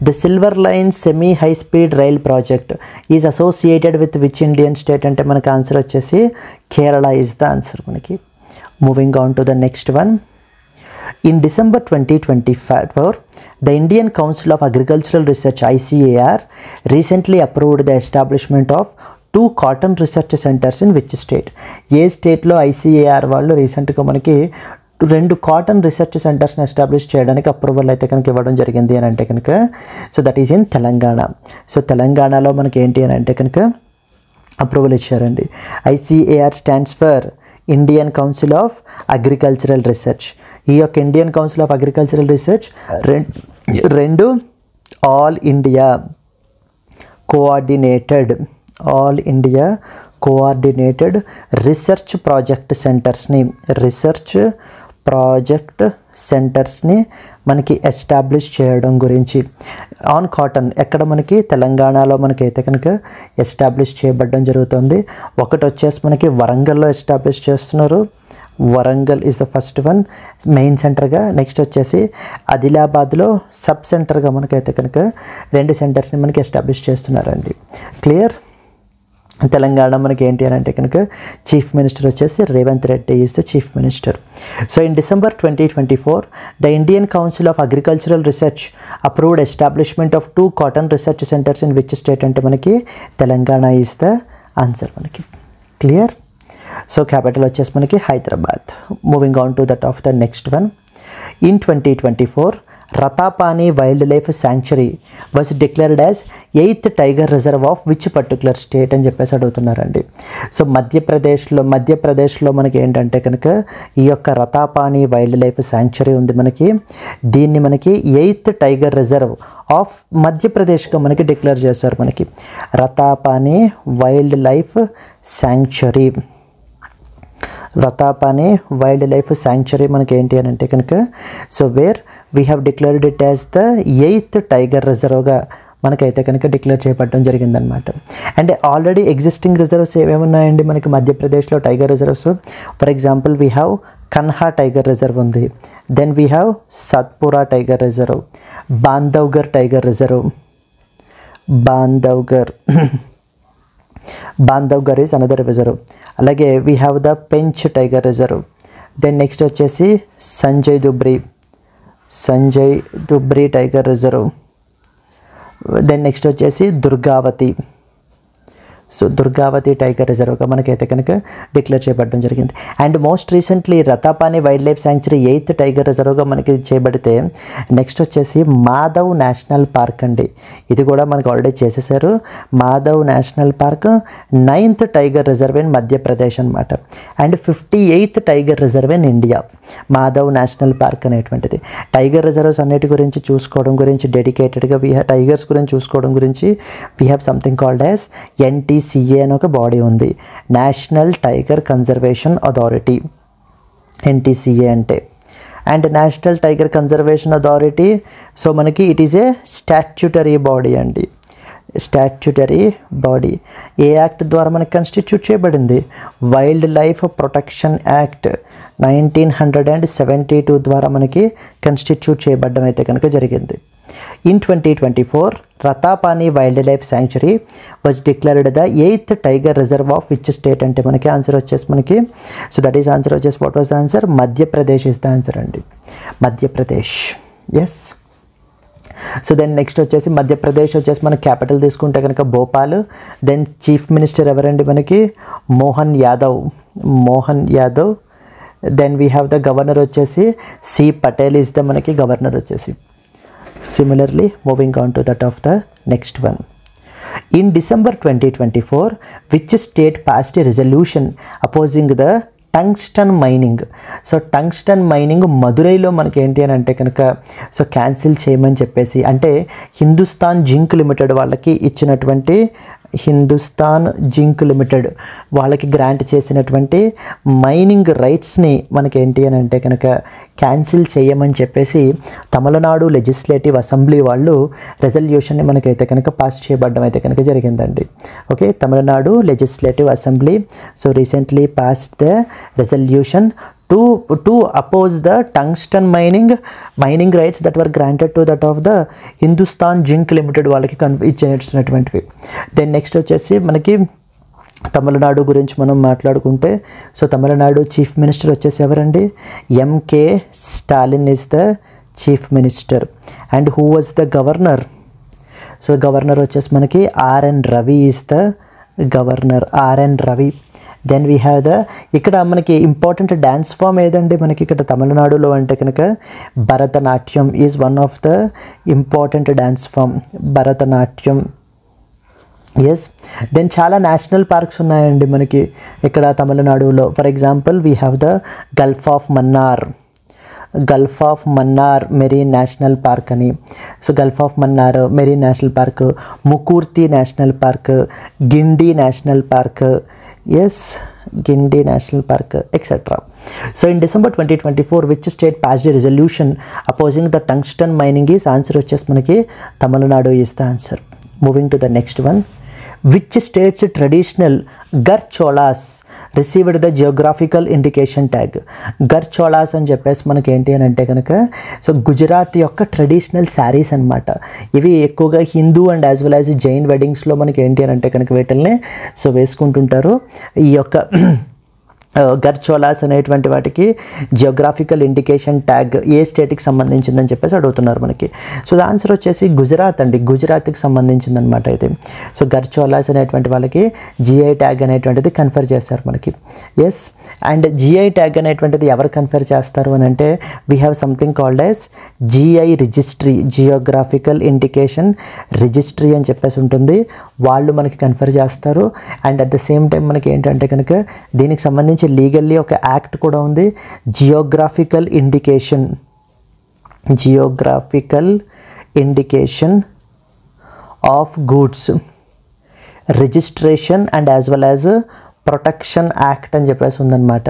the Silver Line semi high speed rail project is associated with which Indian state ante manaki answer vachesi Kerala is the answer manaki. Moving on to the next one. In December 2024, the Indian Council of Agricultural Research ICAR recently approved the establishment of 2 cotton research centers in which state? ఏ స్టేట్లో ICAR వాళ్ళు రీసెంట్గా మనకి 2 cotton research సెంటర్స్ని establish చేయడానికి approval అయితే కనుక ఇవ్వడం జరిగింది అని అంటే కనుక so that is in Telangana. So తెలంగాణలో మనకి ఏంటి అని అంటే కనుక అప్రూవల్ ఇచ్చారండి. ICAR stands for Indian council of agricultural research. ఈ యొక్క Indian council of agricultural research రెండు all India coordinated research project సెంటర్స్ని మనకి ఎస్టాబ్లిష్ చేయడం గురించి ఆన్ కాటన్ ఎక్కడ మనకి తెలంగాణలో మనకైతే కనుక ఎస్టాబ్లిష్ చేయబడడం జరుగుతుంది. ఒకటి వచ్చేసి మనకి వరంగల్లో ఎస్టాబ్లిష్ చేస్తున్నారు. Warangal is the first one main సెంటర్గా. నెక్స్ట్ వచ్చేసి ఆదిలాబాద్లో సబ్ సెంటర్గా మనకైతే కనుక 2 సెంటర్స్ని మనకి ఎస్టాబ్లిష్ చేస్తున్నారండి. క్లియర్? తెలంగాణ మనకి ఏంటి అని అంటే కనుక చీఫ్ మినిస్టర్ వచ్చేసి Revanth Reddy is the chief minister. So in December 2024 the Indian council of agricultural research approved establishment of 2 cotton research centres in which state అంటే మనకి తెలంగాణ ఈజ్ ద ఆన్సర్ మనకి. క్లియర్? సో క్యాపిటల్ వచ్చేసి మనకి Hyderabad. Moving on to that of the next one. In 2024 Ratapani wildlife sanctuary was declared as 8th tiger reserve of which particular state అని చెప్పేసి అడుగుతున్నారండి. So మధ్యప్రదేశ్లో మనకి ఏంటంటే కనుక ఈ యొక్క రతాపాని వైల్డ్ లైఫ్ శాంక్చురీ ఉంది మనకి. దీన్ని మనకి 8th టైగర్ రిజర్వ్ ఆఫ్ మధ్యప్రదేశ్గా మనకి డిక్లేర్ చేశారు మనకి. రతాపాని వైల్డ్ లైఫ్ శాంక్చురీ మనకి ఏంటి అని అంటే కనుక so where we have declared it as the 8th tiger రిజర్వ్గా మనకైతే కనుక డిక్లేర్ చేయబడడం జరిగిందనమాట. అండ్ ఆల్రెడీ ఎగ్జిస్టింగ్ రిజర్వ్స్ ఏమేమి ఉన్నాయండి మనకి మధ్యప్రదేశ్లో tiger reserves? For example we have Kanha tiger reserve ఉంది. Then we have Satpura tiger reserve, Bandhavgarh tiger reserve, Bandhavgarh is another reserve. అలాగే we have the Pench tiger reserve. Then next వచ్చేసి Sanjay Dubri tiger reserve. Then next వచ్చేసి Durgavati. So Durgavati tiger రిజర్వ్గా మనకైతే కనుక declare చేయబడడం జరిగింది. And most recently Ratapani wildlife sanctuary 8th tiger రిజర్వ్గా మనకి చేయబడితే నెక్స్ట్ వచ్చేసి మాధవ్ నేషనల్ పార్క్ అండి. ఇది కూడా మనకు ఆల్రెడీ చేసేసారు. Madhav national park 9th tiger reserve in Madhya Pradesh అనమాట. And 58th tiger reserve in India Madhav national park అనేటువంటిది. టైగర్ రిజర్వ్స్ అన్నిటి గురించి చూసుకోవడం గురించి డెడికేటెడ్గా టైగర్స్ గురించి చూసుకోవడం గురించి we have something called as NTCA అని ఒక బాడీ ఉంది, national tiger conservation authority, NTCA అంటే. And national tiger conservation authority so మనకి it is a statutory body అండి. స్టాట్యూటరీ బాడీ ఏ యాక్ట్ ద్వారా మనకి కన్స్టిట్యూట్ చేయబడింది? వైల్డ్ లైఫ్ ప్రొటెక్షన్ యాక్ట్ 1972 ద్వారా మనకి కన్స్టిట్యూట్ చేయబడడం అయితే కనుక జరిగింది. In 2024 Ratapani wildlife sanctuary was declared the 8th tiger reserve of which state అంటే మనకి ఆన్సర్ వచ్చేసి మనకి సో దట్ ఈస్ ఆన్సర్ వచ్చేసి what was the answer? Madhya Pradesh is the answer అండి. Madhya Pradesh. Yes. So then next వచ్చేసి మధ్యప్రదేశ్ వచ్చేసి మన క్యాపిటల్ తీసుకుంటే కనుక భోపాల్. దెన్ చీఫ్ మినిస్టర్ ఎవరండి మనకి? Mohan Yadav. Then we have the governor వచ్చేసి సి పటేల్ ఈజ్ ద మనకి గవర్నర్ వచ్చేసి. Similarly moving on to that of the next one. In December 2024 which state passed a resolution opposing the tungsten mining? So tungsten mining మదురైలో మనకి ఏంటి అని అంటే కనుక so cancel చేయమని చెప్పేసి అంటే హిందుస్థాన్ జింక్ లిమిటెడ్ వాళ్ళకి ఇచ్చినటువంటి వాళ్ళకి గ్రాంట్ చేసినటువంటి మైనింగ్ రైట్స్ని మనకి ఏంటి అని అంటే కనుక క్యాన్సిల్ చేయమని చెప్పేసి తమిళనాడు లెజిస్లేటివ్ అసెంబ్లీ వాళ్ళు రెజల్యూషన్ని మనకైతే కనుక పాస్ చేయబడడం అయితే కనుక జరిగిందండి. Okay, Tamil Nadu legislative assembly so recently passed the resolution to oppose the tungsten mining rights that were granted to that of the Hindustan Zinc Limited వాళ్ళకి ఇచ్చినటువంటివి. దెన్ నెక్స్ట్ వచ్చేసి మనకి తమిళనాడు గురించి మనం మాట్లాడుకుంటే సో తమిళనాడు చీఫ్ మినిస్టర్ వచ్చేసి ఎవరండి? MK Stalin is the chief minister. And who was the governor? So governor వచ్చేసి మనకి RN Ravi is the governor. RN Ravi. Then we have the ఇక్కడ మనకి ఇంపార్టెంట్ డ్యాన్స్ ఫామ్ ఏదండి మనకి ఇక్కడ తమిళనాడులో అంటే కనుక Bharatanatyam is one of the important dance form, Bharatanatyam. Yes. Then చాలా నేషనల్ పార్క్స్ ఉన్నాయండి మనకి ఇక్కడ తమిళనాడులో. For example we have the Gulf of Mannar, Gulf of Mannar marine national park అని. So Gulf of Mannar marine national park, Mukurthi national park, Guindy national park, yes Guindy national park etcetera. So in December 2024 which state passed resolution opposing the tungsten mining is, answer వచ్చేసి మనకి Tamil Nadu is the answer. Moving to the next one. Which states traditional gharcholas received the geographical indication tag. Gharcholas అని చెప్పేసి మనకి ఏంటి అని అంటే కనుక so Gujarat యొక్క ట్రెడిషనల్ శారీస్ అనమాట. ఇవి ఎక్కువగా Hindu and as well as Jain వెడ్డింగ్స్లో మనకి ఏంటి అని అంటే కనుక వీటిల్ని సో వేసుకుంటుంటారు. ఈ యొక్క గర్చోలాస్ అనేటువంటి వాటికి జియోగ్రాఫికల్ ఇండికేషన్ ట్యాగ్ ఏ స్టేట్కి సంబంధించిందని చెప్పేసి అడుగుతున్నారు మనకి. సో ద ఆన్సర్ వచ్చేసి గుజరాత్ అండి, గుజరాత్కి సంబంధించింది అనమాట అయితే. సో గర్చోలాస్ అనేటువంటి వాళ్ళకి జిఐ ట్యాగ్ అనేటువంటిది కన్ఫర్ చేస్తారు మనకి. ఎస్, అండ్ జిఐ ట్యాగ్ అనేటువంటిది ఎవరు కన్ఫర్ చేస్తారు అని అంటే we have something called as GI registry, geographical indication registry అని చెప్పేసి ఉంటుంది. వాళ్ళు మనకి కన్ఫర్ చేస్తారు. And at the same time మనకి ఏంటంటే కనుక దీనికి సంబంధించి లీగల్లీ ఒక యాక్ట్ కూడా ఉంది, geographical indication of goods registration and as well as protection act అని చెప్పేసి ఉందన్నమాట.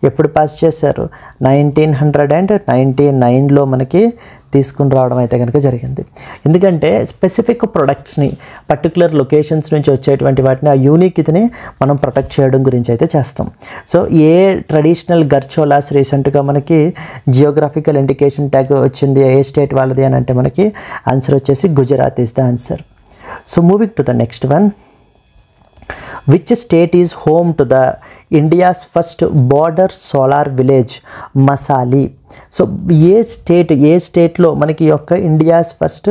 ఎప్పుడు పాస్ చేశారు? 1999లో మనకి తీసుకుని రావడం అయితే కనుక జరిగింది. ఎందుకంటే స్పెసిఫిక్ ప్రొడక్ట్స్ని పర్టికులర్ లొకేషన్స్ నుంచి వచ్చేటువంటి వాటిని ఆ యూనిక్ ఇదిని మనం ప్రొటెక్ట్ చేయడం గురించి అయితే చేస్తాం. సో ఏ ట్రెడిషనల్ గర్చోలాస్ రీసెంట్గా మనకి జియోగ్రాఫికల్ ఇండికేషన్ ట్యాగ్ వచ్చింది, ఏ స్టేట్ వాళ్ళది అని అంటే మనకి ఆన్సర్ వచ్చేసి Gujarat is the answer. So moving to the next one. Which state is home to the India's first border solar village Masali? So ఏ స్టేట్లో మనకి యొక్క India's first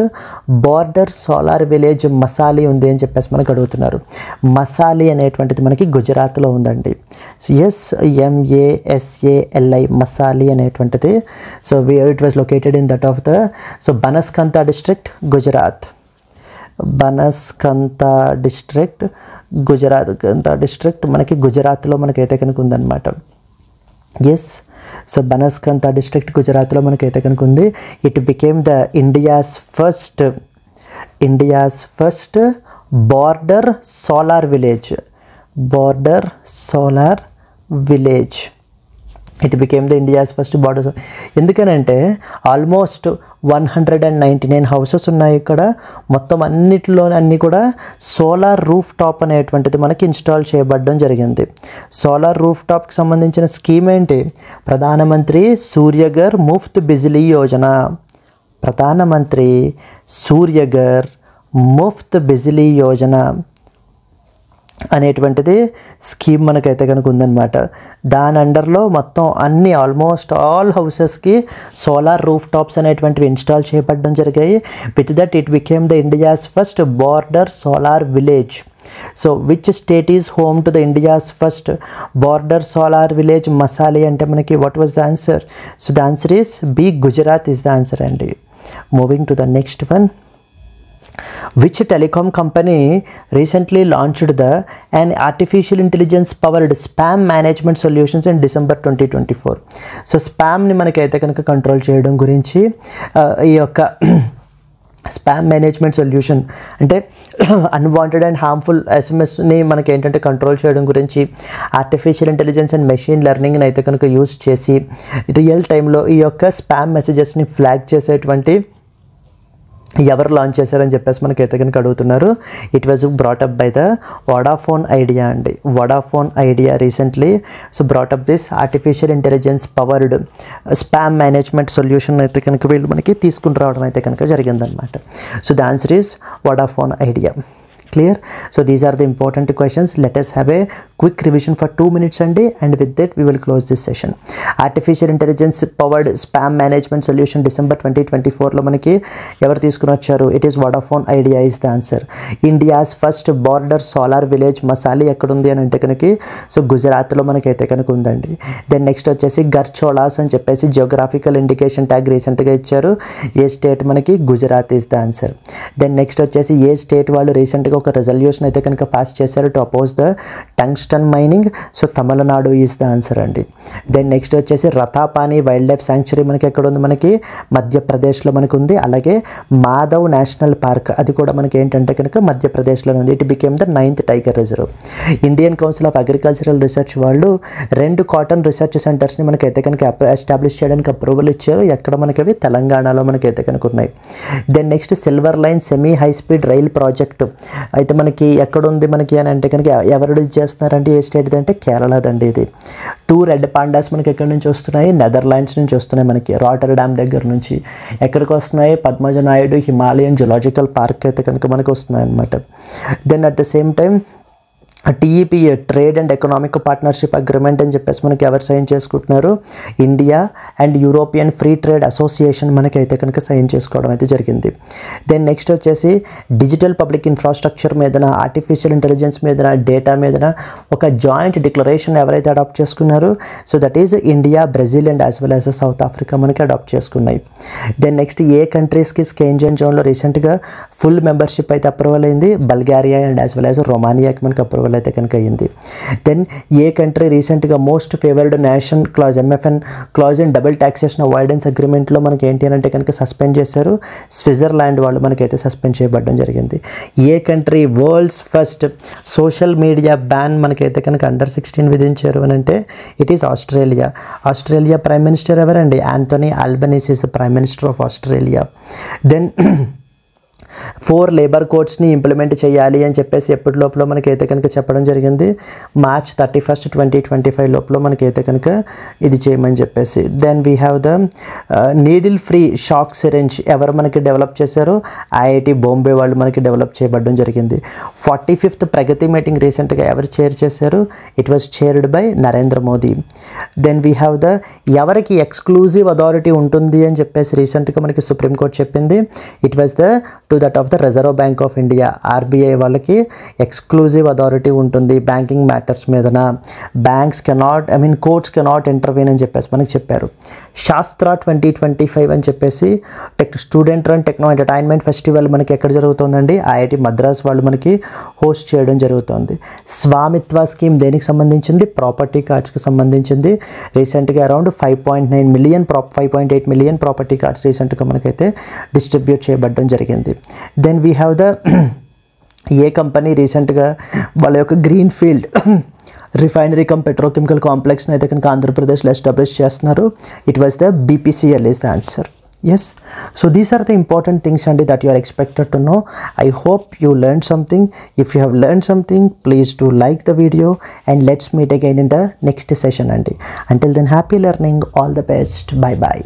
border solar village Masali ఉంది అని చెప్పేసి మనకు అడుగుతున్నారు. మసాలి అనేటువంటిది మనకి గుజరాత్లో ఉందండి. సో ఎస్, MASALI మసాలి అనేటువంటిది. So it was located in that of the Banaskantha district Gujarat. Banaskantha district మనకి గుజరాత్లో మనకైతే కనుక ఉందన్నమాట. ఎస్, సో బనస్కంతా డిస్ట్రిక్ట్ గుజరాత్లో మనకైతే కనుక ఉంది. It became the India's first border solar village. It became the India's first border. ఎందుకనంటే ఆల్మోస్ట్ 199 హౌసెస్ ఉన్నాయి ఇక్కడ. మొత్తం అన్ని కూడా సోలార్ రూఫ్ టాప్ అనేటువంటిది మనకి ఇన్స్టాల్ చేయబడడం జరిగింది. సోలార్ రూఫ్ టాప్కి సంబంధించిన స్కీమ్ ఏంటి? ప్రధానమంత్రి సూర్యఘర్ ముఫ్త్ బిజిలీ యోజన. ప్రధానమంత్రి సూర్యఘర్ ముఫ్త్ బిజిలీ యోజన అనేటువంటిది స్కీమ్ మనకైతే కనుక ఉందన్నమాట. దాని అండర్లో మొత్తం ఆల్మోస్ట్ ఆల్ హౌసెస్కి సోలార్ రూఫ్ టాప్స్ అనేటువంటివి ఇన్స్టాల్ చేయబడడం జరిగాయి. With that it became the India's first border solar village. So which state is home to the India's first border solar village Masali అంటే మనకి what was the answer? So the answer is B, Gujarat is the answer అండి. Moving to the next one. Which telecom company recently launched an artificial intelligence powered spam management solutions in December 2024? So స్పామ్ని మనకైతే కనుక control చేయడం గురించి ఈ యొక్క spam management solution అంటే unwanted and harmful ఎస్ఎంఎస్ని మనకి ఏంటంటే కంట్రోల్ చేయడం గురించి ఆర్టిఫిషియల్ ఇంటెలిజెన్స్ అండ్ మెషిన్ లెర్నింగ్ని అయితే కనుక యూజ్ చేసి రియల్ టైంలో ఈ యొక్క స్పామ్ మెసేజెస్ని ఫ్లాగ్ చేసేటువంటి ఎవరు లాంచ్ చేశారని చెప్పేసి మనకైతే కనుక అడుగుతున్నారు. It was brought up by the Vodafone Idea అండి. Vodafone Idea recently brought up this artificial intelligence powered spam management solution అయితే కనుక వీళ్ళు మనకి తీసుకుని రావడం అయితే కనుక జరిగిందనమాట. So the answer is Vodafone Idea. Clear? So these are the important questions. Let us have a quick revision for 2 minutes and with that we will close this session. Artificial intelligence powered spam management solution December 2024 లో మనకి ఎవరు తీసుకుని వచ్చారు? It is Vodafone Idea is the answer. India's first border solar village మసాలి ఎక్కడ ఉంది అని అంటే కనుక గుజరాత్లో మనకైతే కనుక ఉందండి. దెన్ నెక్స్ట్ వచ్చేసి గర్చోలాస్ అని చెప్పేసి జియోగ్రాఫికల్ ఇండికేషన్ ట్యాగ్ రీసెంట్గా ఇచ్చారు. ఏ స్టేట్ మనకి? Gujarat is the answer. Then next వచ్చేసి ఏ స్టేట్ వాళ్ళు రీసెంట్గా ఒక ఒక రెజల్యూషన్ అయితే కనుక పాస్ చేశారు to oppose the tungsten mining. So Tamil Nadu is the answer అండి. దెన్ నెక్స్ట్ వచ్చేసి రతాపాని వైల్డ్ లైఫ్ శాంక్చురీ మనకి ఎక్కడ ఉంది, మనకి మధ్యప్రదేశ్లో మనకు ఉంది. అలాగే మాధవ్ నేషనల్ పార్క్ అది కూడా మనకి ఏంటంటే కనుక మధ్యప్రదేశ్లో ఉంది. It became the 9th tiger reserve. Indian council of agricultural research వాళ్ళు 2 కాటన్ రీసెర్చ్ సెంటర్స్ని మనకైతే కనుక ఎస్టాబ్లిష్ చేయడానికి అప్రూవల్ ఇచ్చారు. ఎక్కడ మనకి అవి తెలంగాణలో మనకైతే కనుక ఉన్నాయి. Then next silver line semi high speed rail project అయితే మనకి ఎక్కడ ఉంది మనకి అని అంటే కనుక ఎవరు చేస్తున్నారంటే ఏ స్టేట్ అంటే కేరళదండి. ఇది 2 రెడ్ పాండాస్ మనకి ఎక్కడి నుంచి వస్తున్నాయి, నెదర్లాండ్స్ నుంచి వస్తున్నాయి. మనకి రాటర్డామ్ దగ్గర నుంచి ఎక్కడికి వస్తున్నాయి, Padmaja Naidu Himalayan zoological park అయితే కనుక మనకు వస్తున్నాయి అన్నమాట. Then at the same time TEPA trade and economic partnership agreement అని చెప్పేసి మనకి ఎవరు సైన్ చేసుకుంటున్నారు, India and European free trade association మనకైతే కనుక సైన్ చేసుకోవడం అయితే జరిగింది. దెన్ నెక్స్ట్ వచ్చేసి డిజిటల్ పబ్లిక్ ఇన్ఫ్రాస్ట్రక్చర్ మీదన, ఆర్టిఫిషియల్ ఇంటెలిజెన్స్ మీదన, డేటా మీదన ఒక జాయింట్ డిక్లరేషన్ ఎవరైతే అడాప్ట్ చేసుకున్నారో so that is India, Brazil and as well as south Africa మనకి అడాప్ట్ చేసుకున్నాయి. దెన్ నెక్స్ట్ ఏ కంట్రీస్కి స్కేంజన్ జోన్లో రీసెంట్గా ఫుల్ మెంబర్షిప్ అయితే అప్రూవల్ అయింది, Bulgaria and as well as రొమానియాకి మనకి అప్రూవల్ అయితే కనుక అయింది. దెన్ ఏ కంట్రీ రీసెంట్గా most favoured nation clause MFN clause and double taxation avoidance అగ్రిమెంట్లో మనకి ఏంటి అంటే కనుక సస్పెండ్ చేశారు, స్విట్జర్లాండ్ వాళ్ళు మనకైతే సస్పెండ్ చేయబడడం జరిగింది. ఏ country world's first social media ban మనకైతే కనుక Under 16 విధించారు అని అంటే it is Australia. Australia prime minister ఎవరండి, Anthony Albanese is prime minister of Australia. Then 4 labour కోడ్స్ని ఇంప్లిమెంట్ చేయాలి అని చెప్పేసి ఎప్పటి లోపల మనకైతే కనుక చెప్పడం జరిగింది, March 31, 2025 లోపల మనకైతే కనుక ఇది చేయమని చెప్పేసి. Then we have the needle free shock syringe ఎవరు మనకి డెవలప్ చేశారు, IIT బాంబే వాళ్ళు మనకి డెవలప్ చేయబడడం జరిగింది. 45th ప్రగతి మీటింగ్ రీసెంట్గా ఎవరు చైర్ చేశారు, it was chaired by Narendra Modi. Then we have the ఎవరికి ఎక్స్క్లూజివ్ అథారిటీ ఉంటుంది అని చెప్పేసి రీసెంట్గా మనకి సుప్రీంకోర్టు చెప్పింది, it was the to that of the reserve bank of India, RBI వాళ్ళకి ఎక్స్క్లూజివ్ అథారిటీ ఉంటుంది బ్యాంకింగ్ మ్యాటర్స్ మీదన. Banks cannot courts cannot intervene అని చెప్పేసి మనకి చెప్పారు. శాస్త్ర 2025 అని చెప్పేసి student run techno entertainment festival మనకి ఎక్కడ జరుగుతుందండి, IIT మద్రాస్ వాళ్ళు మనకి హోస్ట్ చేయడం జరుగుతుంది. స్వామిత్వ స్కీమ్ దేనికి సంబంధించింది, ప్రాపర్టీ కార్డ్స్కి సంబంధించింది. రీసెంట్గా అరౌండ్ 5.8 మిలియన్ ప్రాపర్టీ కార్డ్స్ రీసెంట్గా మనకైతే డిస్ట్రిబ్యూట్ చేయబడడం జరిగింది. దెన్ వీ హ్యావ్ ద ఏ కంపెనీ రీసెంట్గా వాళ్ళ యొక్క green field refinery cum petrochemical కాంప్లెక్స్ని అయితే కనుక ఆంధ్రప్రదేశ్లో ఎస్టాబ్లిష్ చేస్తున్నారు, it was the BPCL is the answer. Yes, so these are the important things and that you are expected to know. I hope you learned something. If you have learned something, please do like the video and let's meet again in the next session. Until then, happy learning, all the best, bye bye.